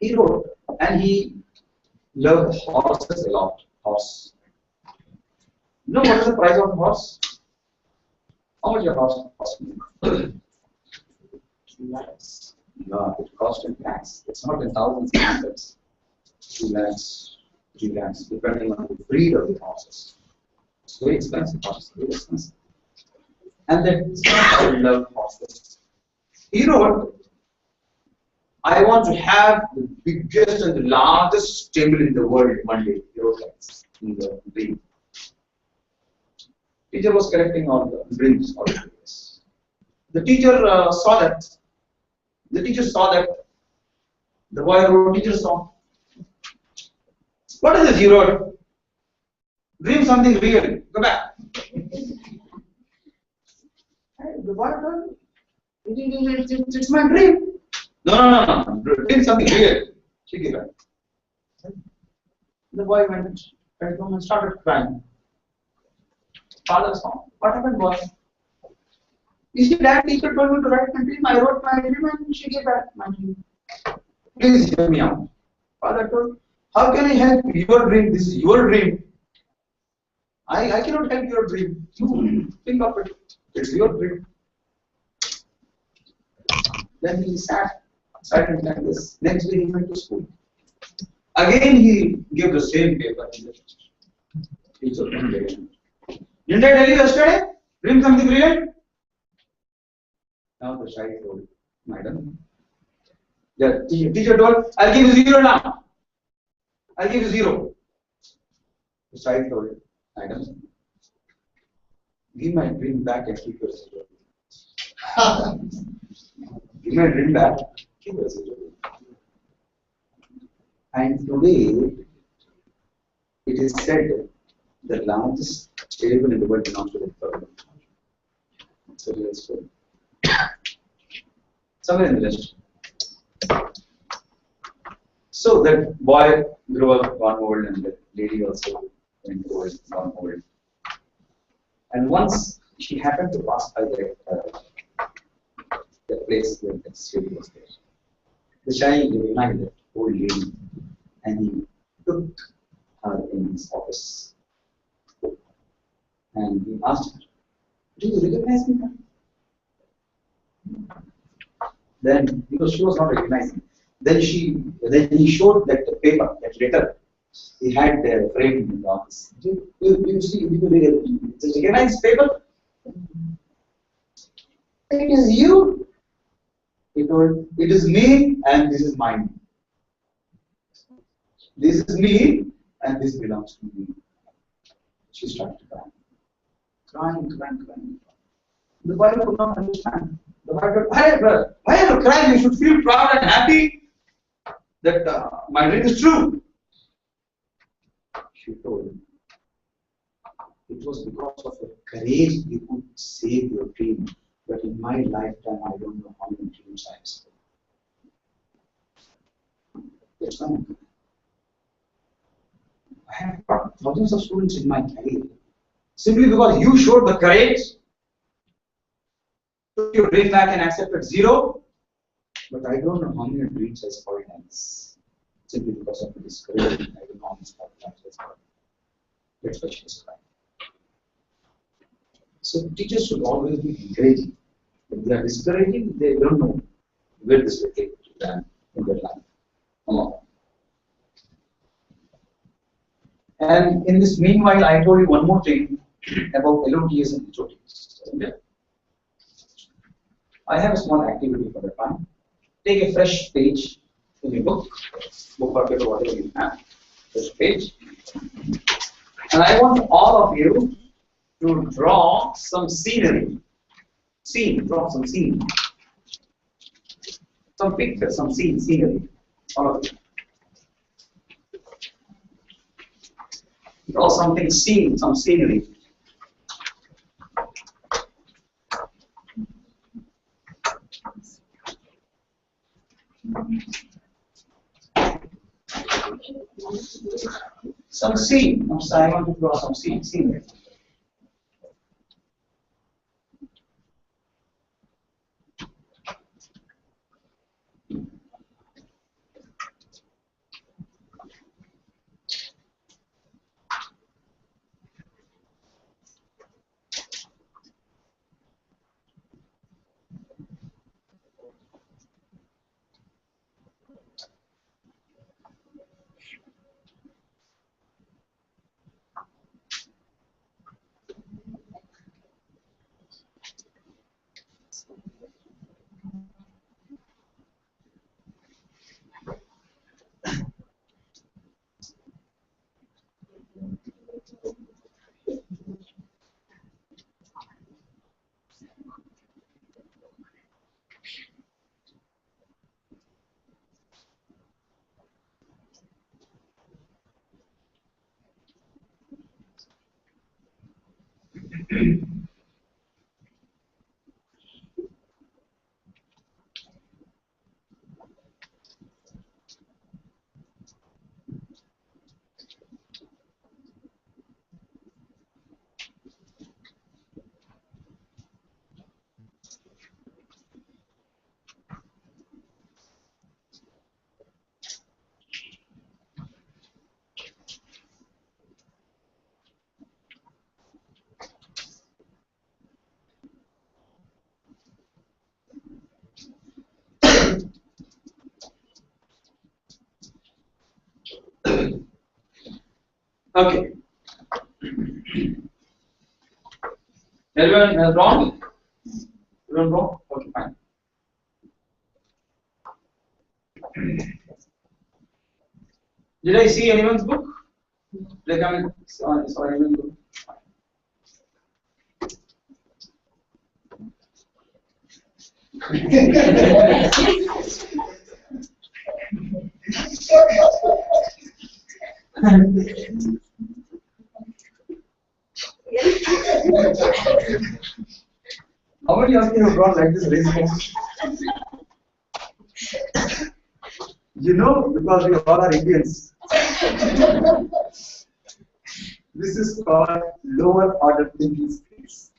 He wrote, and he loved horses a lot. Horse. You know what is the price of a horse? How much a horse costs? 2 lakhs. No, it costs in lakhs. It's not in thousands of lakhs. 2 lakhs, 3 lakhs, depending on the breed of the horses. It's very expensive horses, very expensive. And then I love horses. He wrote, I want to have the biggest and the largest table in the world one day. He wrote like this in the dream. Teacher was collecting all the dreams, all the dreams. The teacher saw that. The teacher saw that. The boy wrote, teacher saw. What is this you wrote? Dream something real. Go back. The boy told, it's my dream. No. Dream something real. She gave back. The boy went home and started crying. Father saw. What happened was, you see, that teacher told me to write my dream. I wrote my dream and she gave back my dream. Please hear me out. Father told, how can I help your dream? This is your dream. I cannot help your dream. You think of it. It's your dream. Then he sat silent like this. Next day he went to school. Again he gave the same paper. Teacher came again. Didn't I tell you yesterday? Dream something real? Now the child told, madam. The teacher told, I'll give you 0 now. I'll give you 0. The child told, madam, give my dream back and keep your 0. Give my dream back, keep your 0. And today, it is said the largest table in the world belongs to the government. It's a real story. Somewhere in the list. So that boy grew up, gone old, and the lady also went old, gone old. And once she happened to pass by the place where the city was there. The child recognized that old lady, and he took her in his office. And he asked her, do you recognize me, ma'am? Then, because she was not recognizing, then he showed that paper, that letter. He had the frame in the office. Do you see? Do you recognize this paper? It is you. He told, it is me and this is mine. This is me and this belongs to me. She started crying. Crying. The boy could not understand. The boy told, hey brother, why are you crying? You should feel proud and happy that my dream is true. She told him, it was because of your courage you could save your dream. But in my lifetime, I don't know how many dreams I have saved. That's why I have got thousands of students in my career. Simply because you showed the courage, took your dream back and accepted 0. But I don't know how many dreams I spoiled else. Simply because of this courage, I don't know how many dreams I spoiled. That's why she was crying. So teachers should always be encouraging. If they are discouraging, they don't know where this will take them in their life. Come on. And in this meanwhile, I told you one more thing about LOTs and HOTs. I have a small activity for the time. Take a fresh page in your book or paper, whatever you have, fresh page. And I want all of you to draw some scenery. Draw some scene. Some picture, some scenery. All of you. Draw something, some scenery. Some scene. I want to draw some scenery. Okay. Everyone wrong? Everyone wrong? Okay, fine. Did I see anyone's book? Like I mean, saw anyone's book? How many of you have brought like this race course? You know, because we all are Indians. This is called lower order thinking skills.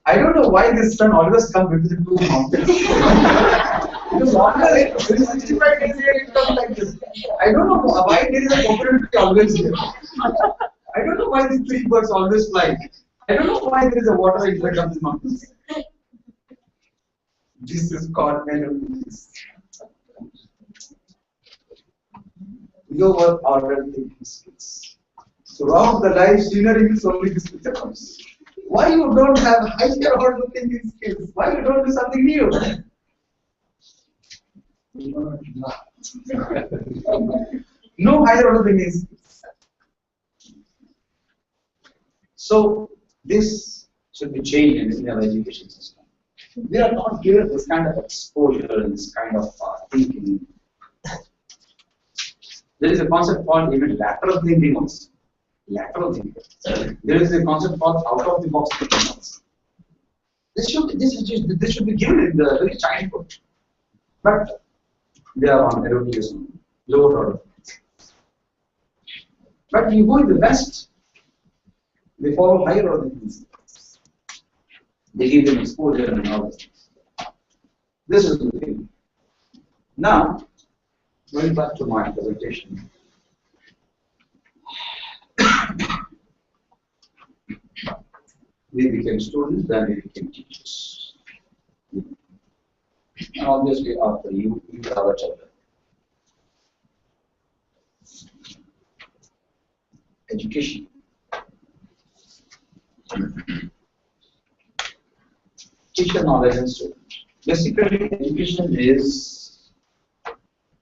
I don't know why this sun always comes between two mountains. Because always there is a different it comes like this. I don't know why there is a opportunity always here. I don't know why these three birds always fly. I don't know why there is a water in front of the mountains. This is called energies. Lower order thinking skills. Throughout the life, scenery is only this picture comes. Why you don't have higher order thinking skills? Why you don't do something new? No higher order thinking skills. So this should be changed in our education system. We are not given this kind of exposure and this kind of thinking. There is a concept called even lateral thinking also. Lateral thinking. There is a concept called out of the box thinking also. This should be given in the very childhood. But they are on erroneous, lower order. But you go in the West, they follow higher order things. They give them exposure and all this. This is the thing. Now, going back to my presentation. We became students, then we became teachers. And obviously, after you have a children. Education. Teacher knowledge and student. Basically, education is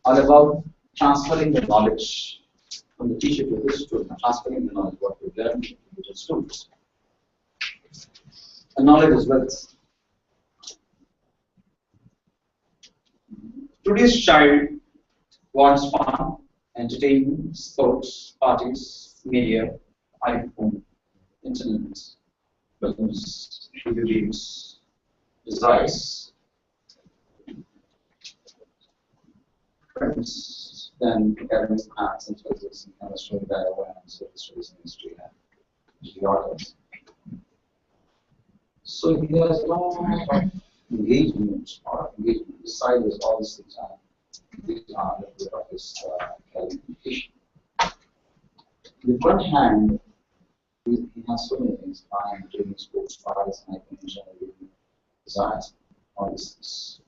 all about transferring the knowledge from the teacher to the student, transferring the knowledge what we learn to the students. And knowledge is wealth. Today's child wants fun, entertainment, sports, parties, media, iPhone, internet, films, video games, desires, friends, then academics, maths, and physics, and chemistry, bio, and social studies, and history, and the arts. So he has a lot of engagement, besides all these things. These are the bit of his education. With one hand, he has so many things. I am doing sports, parties, and I can enjoy desires, all these things.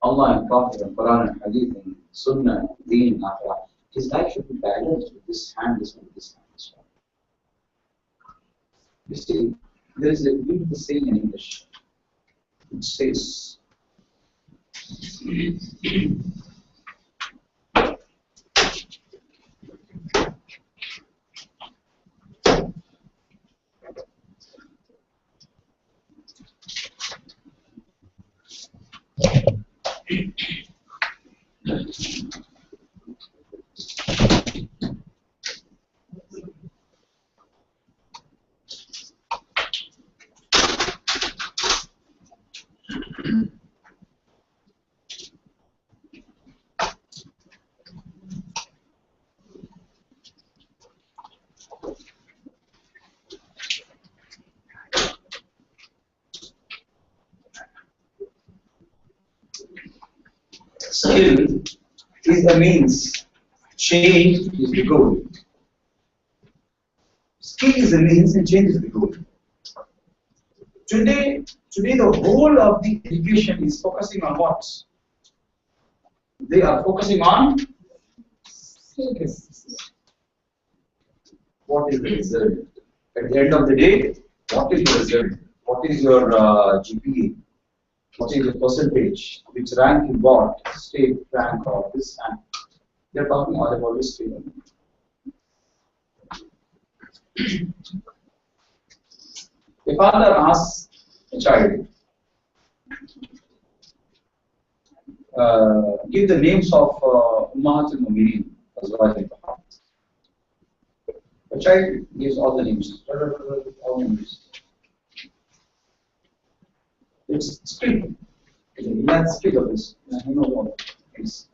Allah and Prophet and Quran and Hadith and Sunnah, Deen and Akhlaq. His life should be balanced with this hand, this one, this hand, this one. You see, there is a beautiful saying in English. It says, skill is the means, change is the goal. Skill is the means and change is the goal. Today the whole of the education is focusing on what? They are focusing on what is the result. At the end of the day, what is the result? What is your GPA? What is your percentage? Which rank you got? State rank or this rank? They are talking all about this thing. A father asks a child, give the names of Ummahat al-Mu'mineen as well as the child gives all the names. All names. It's skill. That's skill of this. You know what it is.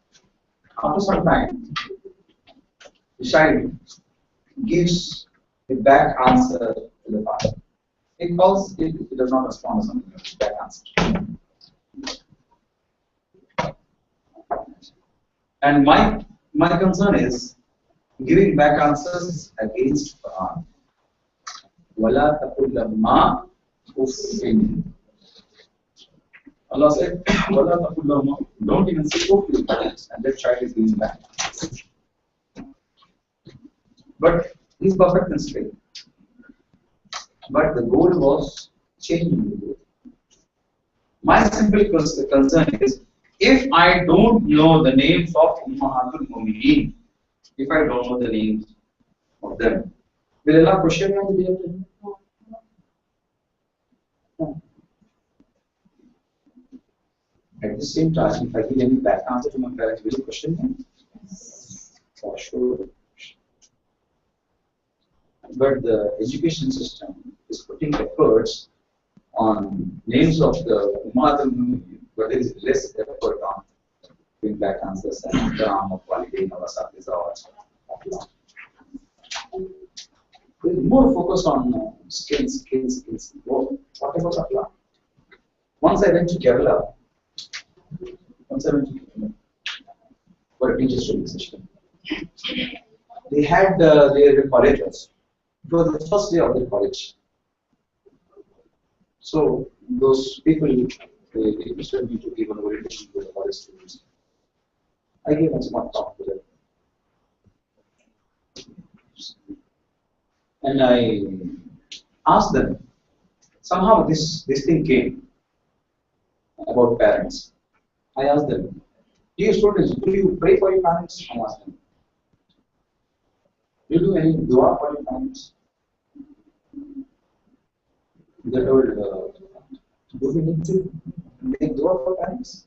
After some time, the child gives a back answer to the father. It calls it, it does not respond to something else, back answer. And my concern is giving back answers against Quran. Wala taqul lahuma uffin. Allah said, Wala taqul lahuma, don't even say uffin, and that child is giving back. But he's perfect in straight. But the goal was changing the goal. My simple concern is, if I don't know the names of Ummahatul Mu'mineen, if I don't know the names of them, will Allah question me on the day of judgment? No. At the same time, if I give any bad answer to my parents, will you question me? For sure. But the education system is putting efforts on names of the Ummahatul Mu'mineen, but there is less effort on giving back answers and Quran of Walidain or Asatiza or Allah. There is more focus on skills. What about Allah? Once I went to Kerala for a teacher's training session. They had their colleges. It was the first day of the college. So those people, they requested me to give an orientation to the college students. I gave a small talk to them. And I asked them, somehow this thing came about parents. I asked them, dear students, do you pray for your parents? I asked them. Do you do any dua for your parents? They told, do we need to make dua for parents?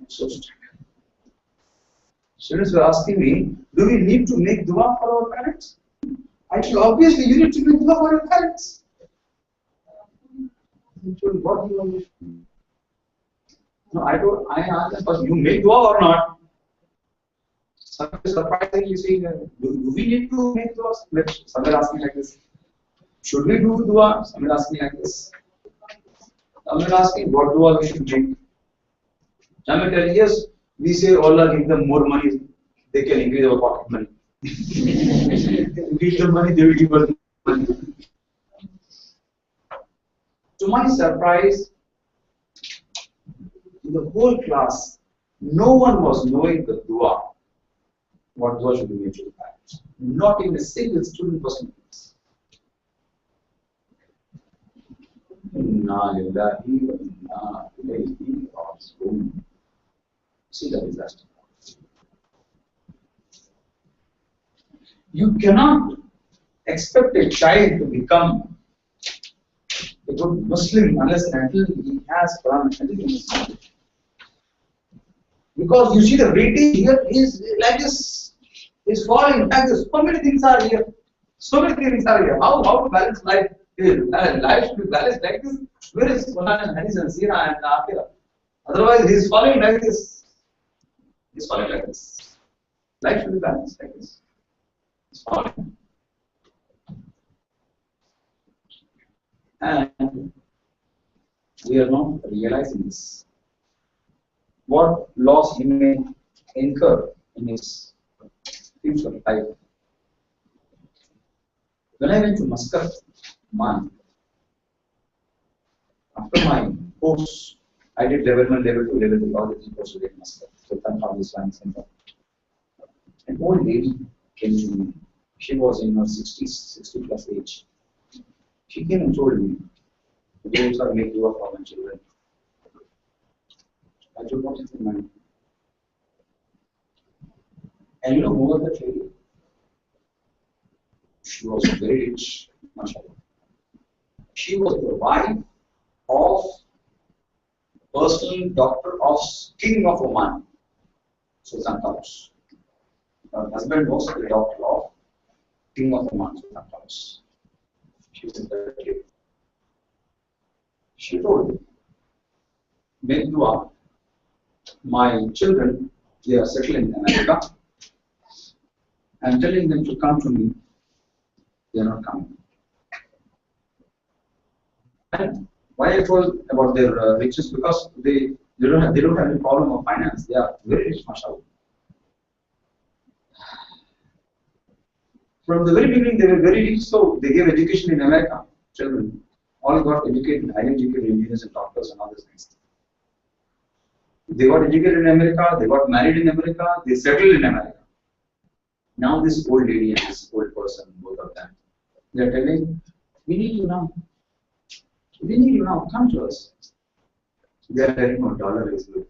So students were asking me, do we need to make dua for our parents? I said, obviously you need to make dua for your parents. He told, what do you want? No, I asked them first, you make dua or not? Surprisingly saying, do we need to make dua? Somewhere asking like this. Should we do dua? Somewhere asking like this. Somewhere asking what dua we should make. Somewhere telling, yes, we say Allah give them more money, they can increase our pocket money. Give them money, they will give us money. To my surprise, in the whole class, no one was knowing the dua. What dua should we make to the parents? Not even a single student was knowing this. Inna lillahi wa inna ilayhi raji'un. See the disaster. You cannot expect a child to become a good Muslim unless and until he has Quran and everything. Because you see the weightage here is like this, is falling like this. So many things are here. So many things are here. How to balance life? Life should be balanced like this. Where is Quran and Hadith and Seerah and Akhirah? Otherwise, he is falling like this. He is falling like this. Life should be balanced like this. It's falling. And we are not realizing this. what loss he may incur in his future life. When I went to Muscat, Oman, after my course, I did level 1, level 2, level 3, all the 3 courses in Muscat, Sultan Family Islamic Center. An old lady came to me. She was in her 60s, 60 plus age. She came and told me, the goals are make dua for my children. I told what is the money? And you know who was that lady? She was very rich, mashallah. She was the wife of personal doctor of King of Oman, Sultan Qaboos. Her husband was the doctor of King of Oman, Sultan Qaboos. She was very rich. She told me, make dua. My children, they are settling in America. I'm telling them to come to me. They are not coming. And why I told about their riches? Because they don't have any problem of finance. They are very rich, mashallah. From the very beginning, they were very rich, so they gave education in America. Children all got educated, highly educated engineers and doctors and all these things. They got educated in America, they got married in America, they settled in America. Now this old lady and this old person, both of them, they are telling, we need you now. We need you now, come to us. They are telling, no, dollar is good.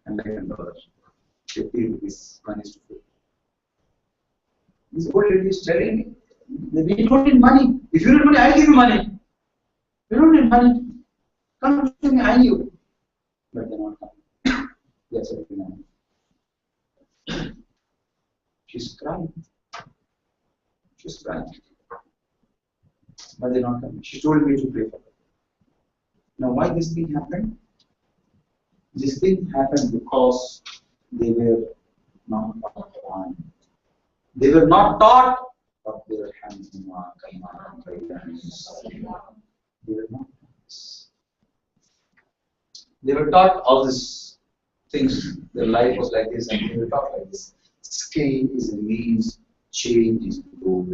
American dollar. 50 rupees, 1 is to 50. This old lady is telling me, we don't need money. If you need money, I'll give you money. We don't need money. Come to me, I you. But they're not coming. Yes, she's crying. She's crying. But they're not coming. She told me to pray for her. Now, why this thing happened? This thing happened because they were not taught. They were not taught, but they were They were taught all these things. Their life was like this, and they were taught like this. Skill is a means, change is the goal.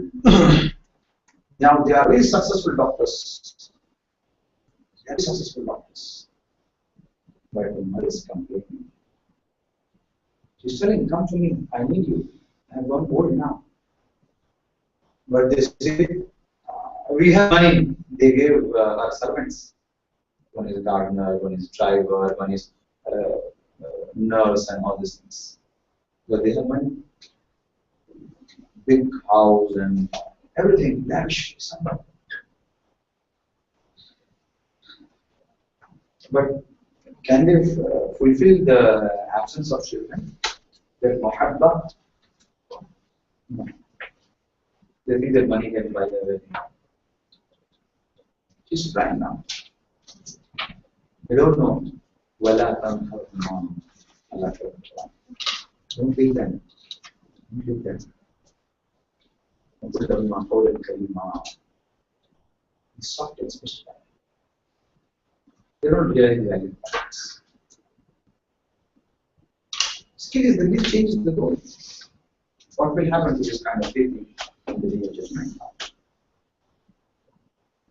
Now they are very successful doctors. Very successful doctors. But the mother is complaining. She's telling, come to me, I need you. I've gone old now. But they say, we have money. They gave our servants. One is gardener, one is driver, one is nurse, and all these things. But they have money. Big house and everything, lavish. But can they fulfill the absence of children? That muhabba? No. They think that money can buy everything. She's crying now. I don't know. Don't feel them. Don't feel them. It's soft and special. They don't realize the value of facts. Skill is the least changes the goal. What will happen to this kind of people in the day of judgment?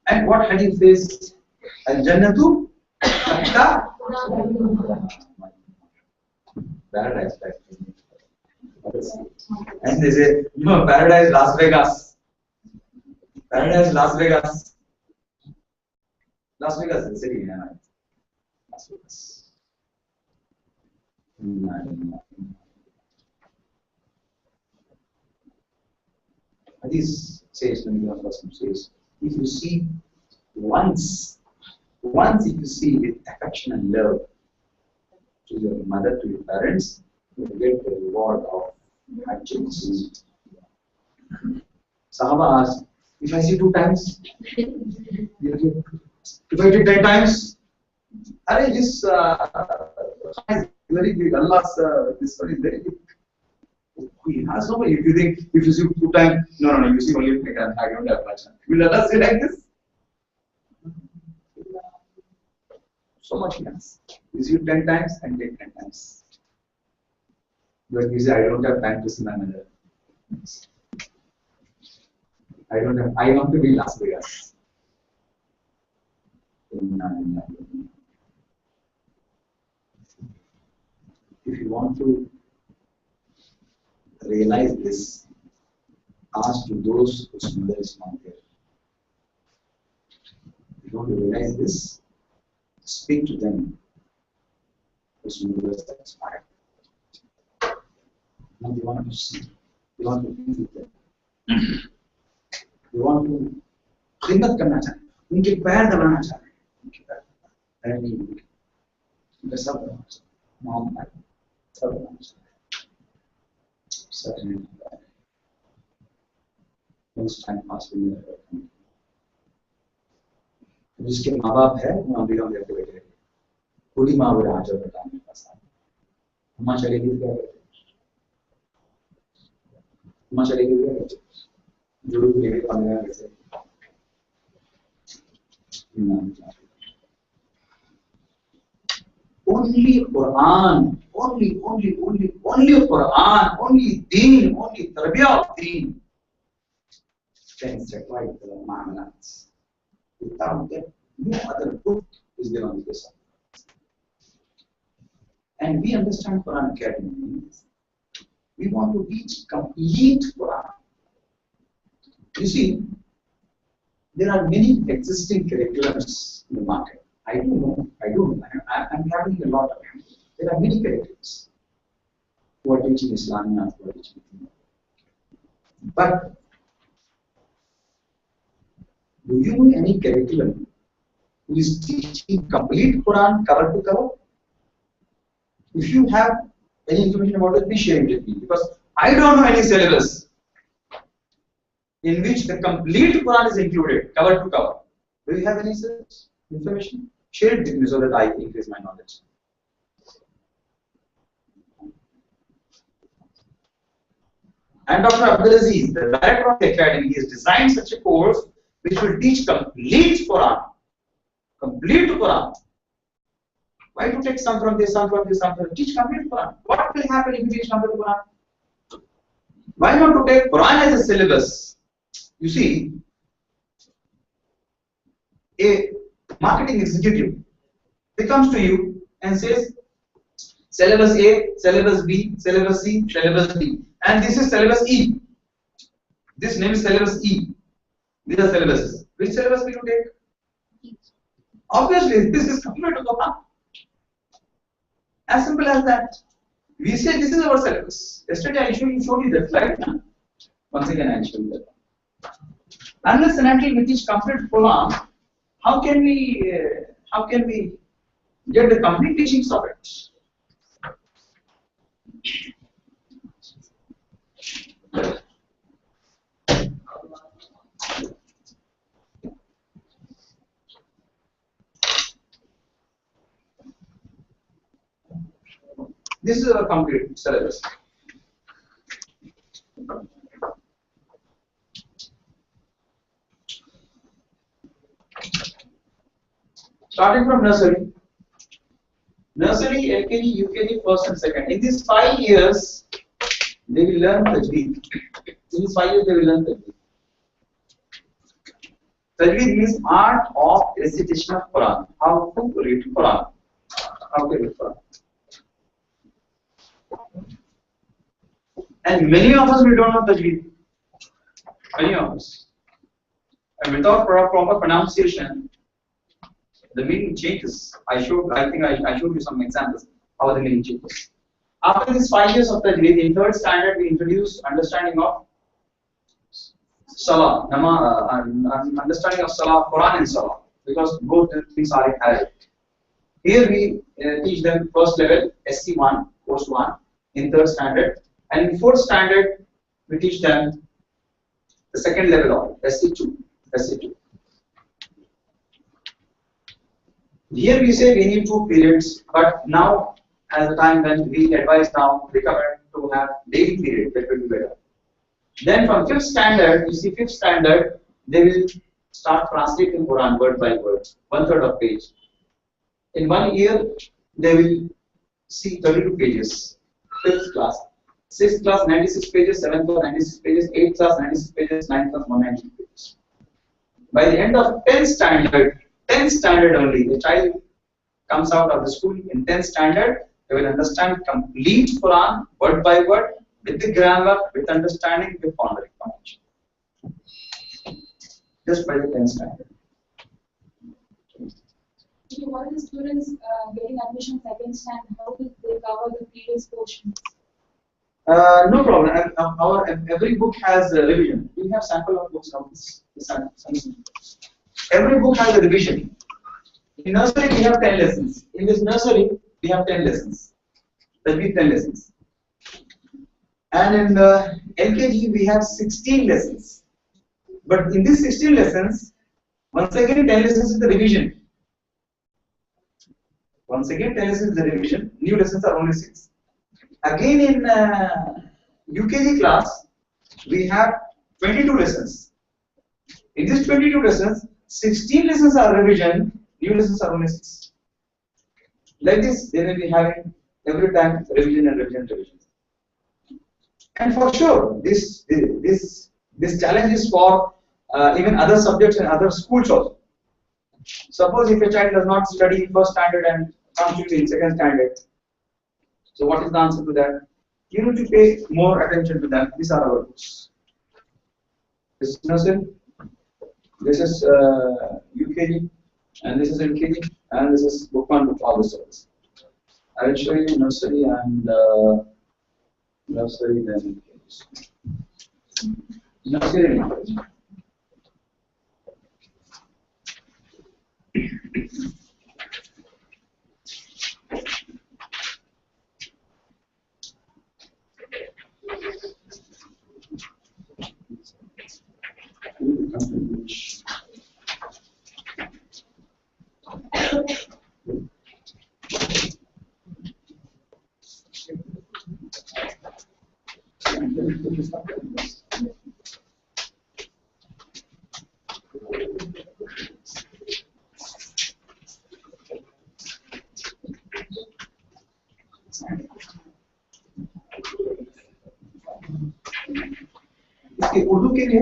And what hadith says? Al-Jannatu hatta paradise. And they say, no, paradise Las Vegas. Paradise Las Vegas. Las Vegas is a city, yeah. Las Vegas. Hadith says, when the Prophet says, if you see once if you see with affection and love to your mother, to your parents, you will get the reward of Hajj. Sahaba asked, if I see 2 times, if I do 10 times, this is very big. Allah's this one is very big. He has no way. If you think, if you see 2 times, no, you see only 10 times, I don't have much. Will Allah say like this? So much chance. Use you 10 times and take 10 times. But you say, I don't have time to see my mother. I want to be in Las Vegas. If you want to realize this, ask to those whose mother is not there. If you want to realize this, speak to them whose mother is expired. Now they want to see, they want to be with them. They want to खिदमत करना चाहते हैं, उनके पैर दबाना चाहते हैं, उनके पैर नहीं, उनका सब दबाना चाहते हैं, मॉम पैर सब दबाना चाहते हैं, सब नहीं दबाना है, most time pass will never come. जिसके माँ बाप है वो अमेरिका में रहते बैठे, पूरी माँ वो राजा बेटा मेरे पास आ, माँ चलेगी तो क्या करते, माँ चलेगी तो क्या करते, जरूर लेके अमेरिका कैसे only Quran, only Quran, only Deen, only Tarbiyah of Deen can satisfy the Muhammadans. Without that, no other book is there on this earth. And we understand Quran Academy. We want to teach complete Quran. You see, there are many existing curriculums in the market. I don't know. I'm having a lot of them. There are many curriculums who are teaching Islam, who are teaching Islam. But do you know any curriculum who is teaching complete Quran cover to cover? If you have any information about it, please share it with me, because I don't know any syllabus in which the complete Quran is included, cover to cover. Do you have any such information? Share it with me so that I increase my knowledge. And Dr. Abdulaziz, the director of the academy, has designed such a course which will teach complete Quran. Complete Quran. Why to take some from this, some from this, some from this? Teach complete Quran. What will happen if you teach complete Quran? Why not to take Quran as a syllabus? You see, a marketing executive, he comes to you and says, syllabus A, syllabus B, syllabus C, syllabus D, and this is syllabus E. This name is syllabus E. These are syllabuses. Which syllabus will you take? Obviously, this is complete Quran. As simple as that. We say this is our syllabus. Yesterday I showed you that slide. Once again I show you that. Unless and until we teach complete Quran, how can we get the complete teachings of it? This is a complete syllabus. Starting from nursery, LKG, UKG, first and second. In these 5 years, they will learn Tajweed. In these 5 years, they will learn Tajweed. Tajweed means art of recitation of Quran. How to read Quran. How to read Quran. And many of us, we don't know Tajweed. Many of us. And without proper pronunciation, the meaning changes. I think I showed you some examples how the meaning changes. After these 5 years of Tajweed, in third standard, we introduced understanding of Salah, understanding of Salah, Quran and Salah, because both things are in Arabic. Here we teach them first level, SC1, course 1, in third standard, and in fourth standard, we teach them the second level of SC2. Here we say we need 2 periods, but now, as the time went, we advise now recommend to have daily period. That will be better. Then from 5th standard, you see 5th standard, they will start translating Quran word by word, 1/3 of page. In 1 year, they will see 32 pages. 5th class. 6th class 96 pages, 7th class 96 pages, 8th class 96 pages, 9th class 190 pages. By the end of 10th standard only, the child comes out of the school in 10th standard, they will understand complete Quran word by word with the grammar, with understanding, with pondering knowledge. Just by the 10th standard. What are the students getting admission second standard? How will they cover the previous portions? No problem. Every book has a revision. We have sample of books of this. Every book has a revision. In nursery, we have 10 lessons. In this nursery, we have 10 lessons. That means 10 lessons. And in the LKG, we have 16 lessons. But in these 16 lessons, once again, 10 lessons is the revision. Once again, 10 lessons is the revision. New lessons are only 6. Again, in UKG class, we have 22 lessons. In these 22 lessons, 16 lessons are revision, new lessons are only 6. Like this, they will be having every time revision and revision and revision. And for sure, this challenge is for even other subjects and other schools also. Suppose if a child does not study first standard and comes to in second standard, so what is the answer to that? You need to pay more attention to them. These are our books. This is nursery, this is UKG, and this is LKG, and this is book 1, book all the service. I will show you nursery and nursery then LKG. Nursery and LKG. इसके उर्दू के लिए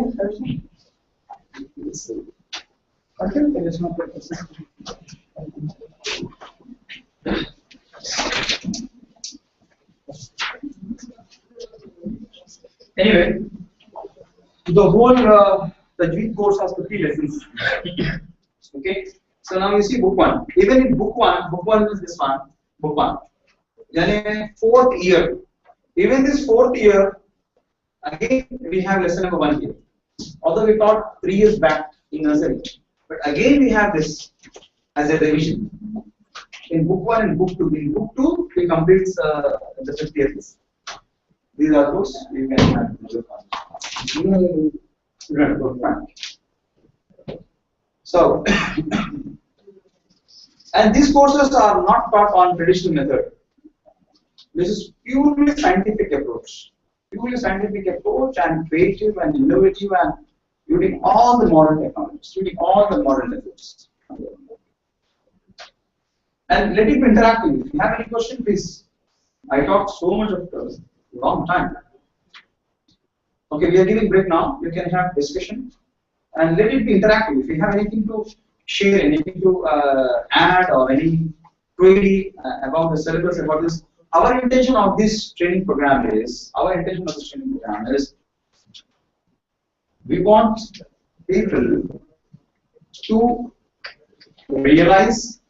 anyway, the whole Tajweed course has 50 lessons. Okay, so now you see book 1. Even in book 1 is this one, book 1. Yani 4th year. Even this 4th year, again we have lesson number 1 here. Although we taught 3 years back in nursery, but again we have this as a revision. In book 1 and book 2. In book 2, we complete the 50th lesson. These are books you can have. So, and these courses are not taught on traditional method. This is purely scientific approach. Purely scientific approach and creative and innovative and using all the modern technologies, using all the modern methods. And let it be interactive. If you have any question, please. I talked so much of long time. Okay, we are giving break now. You can have discussion and let it be interactive. If you have anything to share, anything to add, or any query about the syllabus, about this, our intention of this training program is, we want people to realize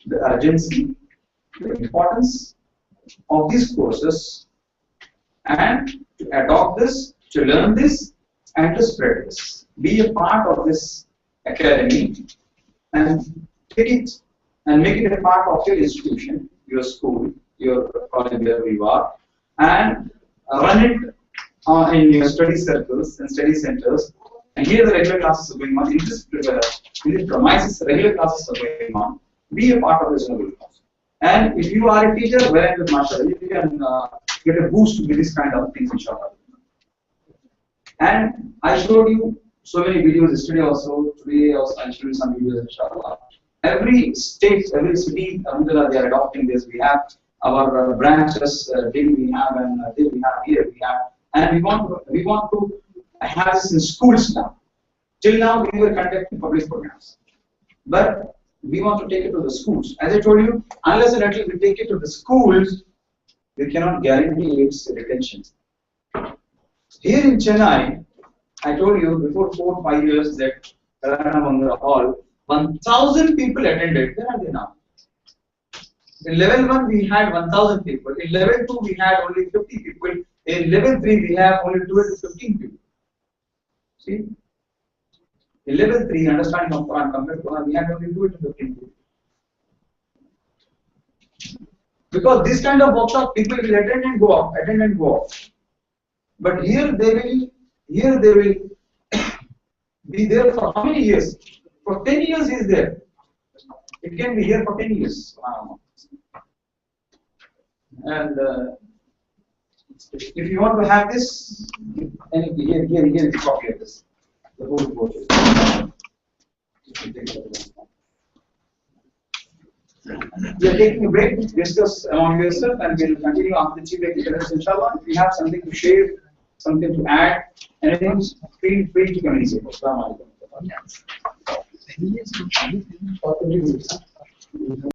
the urgency, the importance of these courses, and to adopt this, to learn this, and to spread this. Be a part of this academy and take it and make it a part of your institution, your school, your college, wherever you are, and run it in your study circles and study centers. And here the regular classes are going on. In this premises, regular classes are going on. Be a part of this regular class. And if you are a teacher, well and good, mashallah, you can get a boost with this kind of things, inshallah. And I showed you so many videos yesterday also. Today also I showed you some videos, inshallah. every state, every city, alhamdulillah, they are adopting this. We have our branches, till we have and till we have here, we have, and we want to have this in schools now. Till now, we were conducting public programs, but we want to take it to the schools. As I told you, unless and until we take it to the schools, we cannot guarantee its retention. Here in Chennai, I told you before 4 or 5 years that Karanamangala Hall, 1,000 people attended. Where are they now? In level 1 we had 1,000 people. In level 2 we had only 50 people. In level 3 we have only 12 to 15 people. See? In level 3, understanding of Quran compared to Quran, we had only 12 to 15 people. Because this kind of workshop, people will attend and go off, attend and go off. But here they will be there for how many years? For 10 years he is there. It can be here for 10 years. And if you want to have this, and here is a copy of this. The whole report. We are taking a break, discuss among yourself, and we will continue after the chief lecturers, inshallah. If you have something to share, something to add, anything, feel free to communicate. Assalamu alaikum.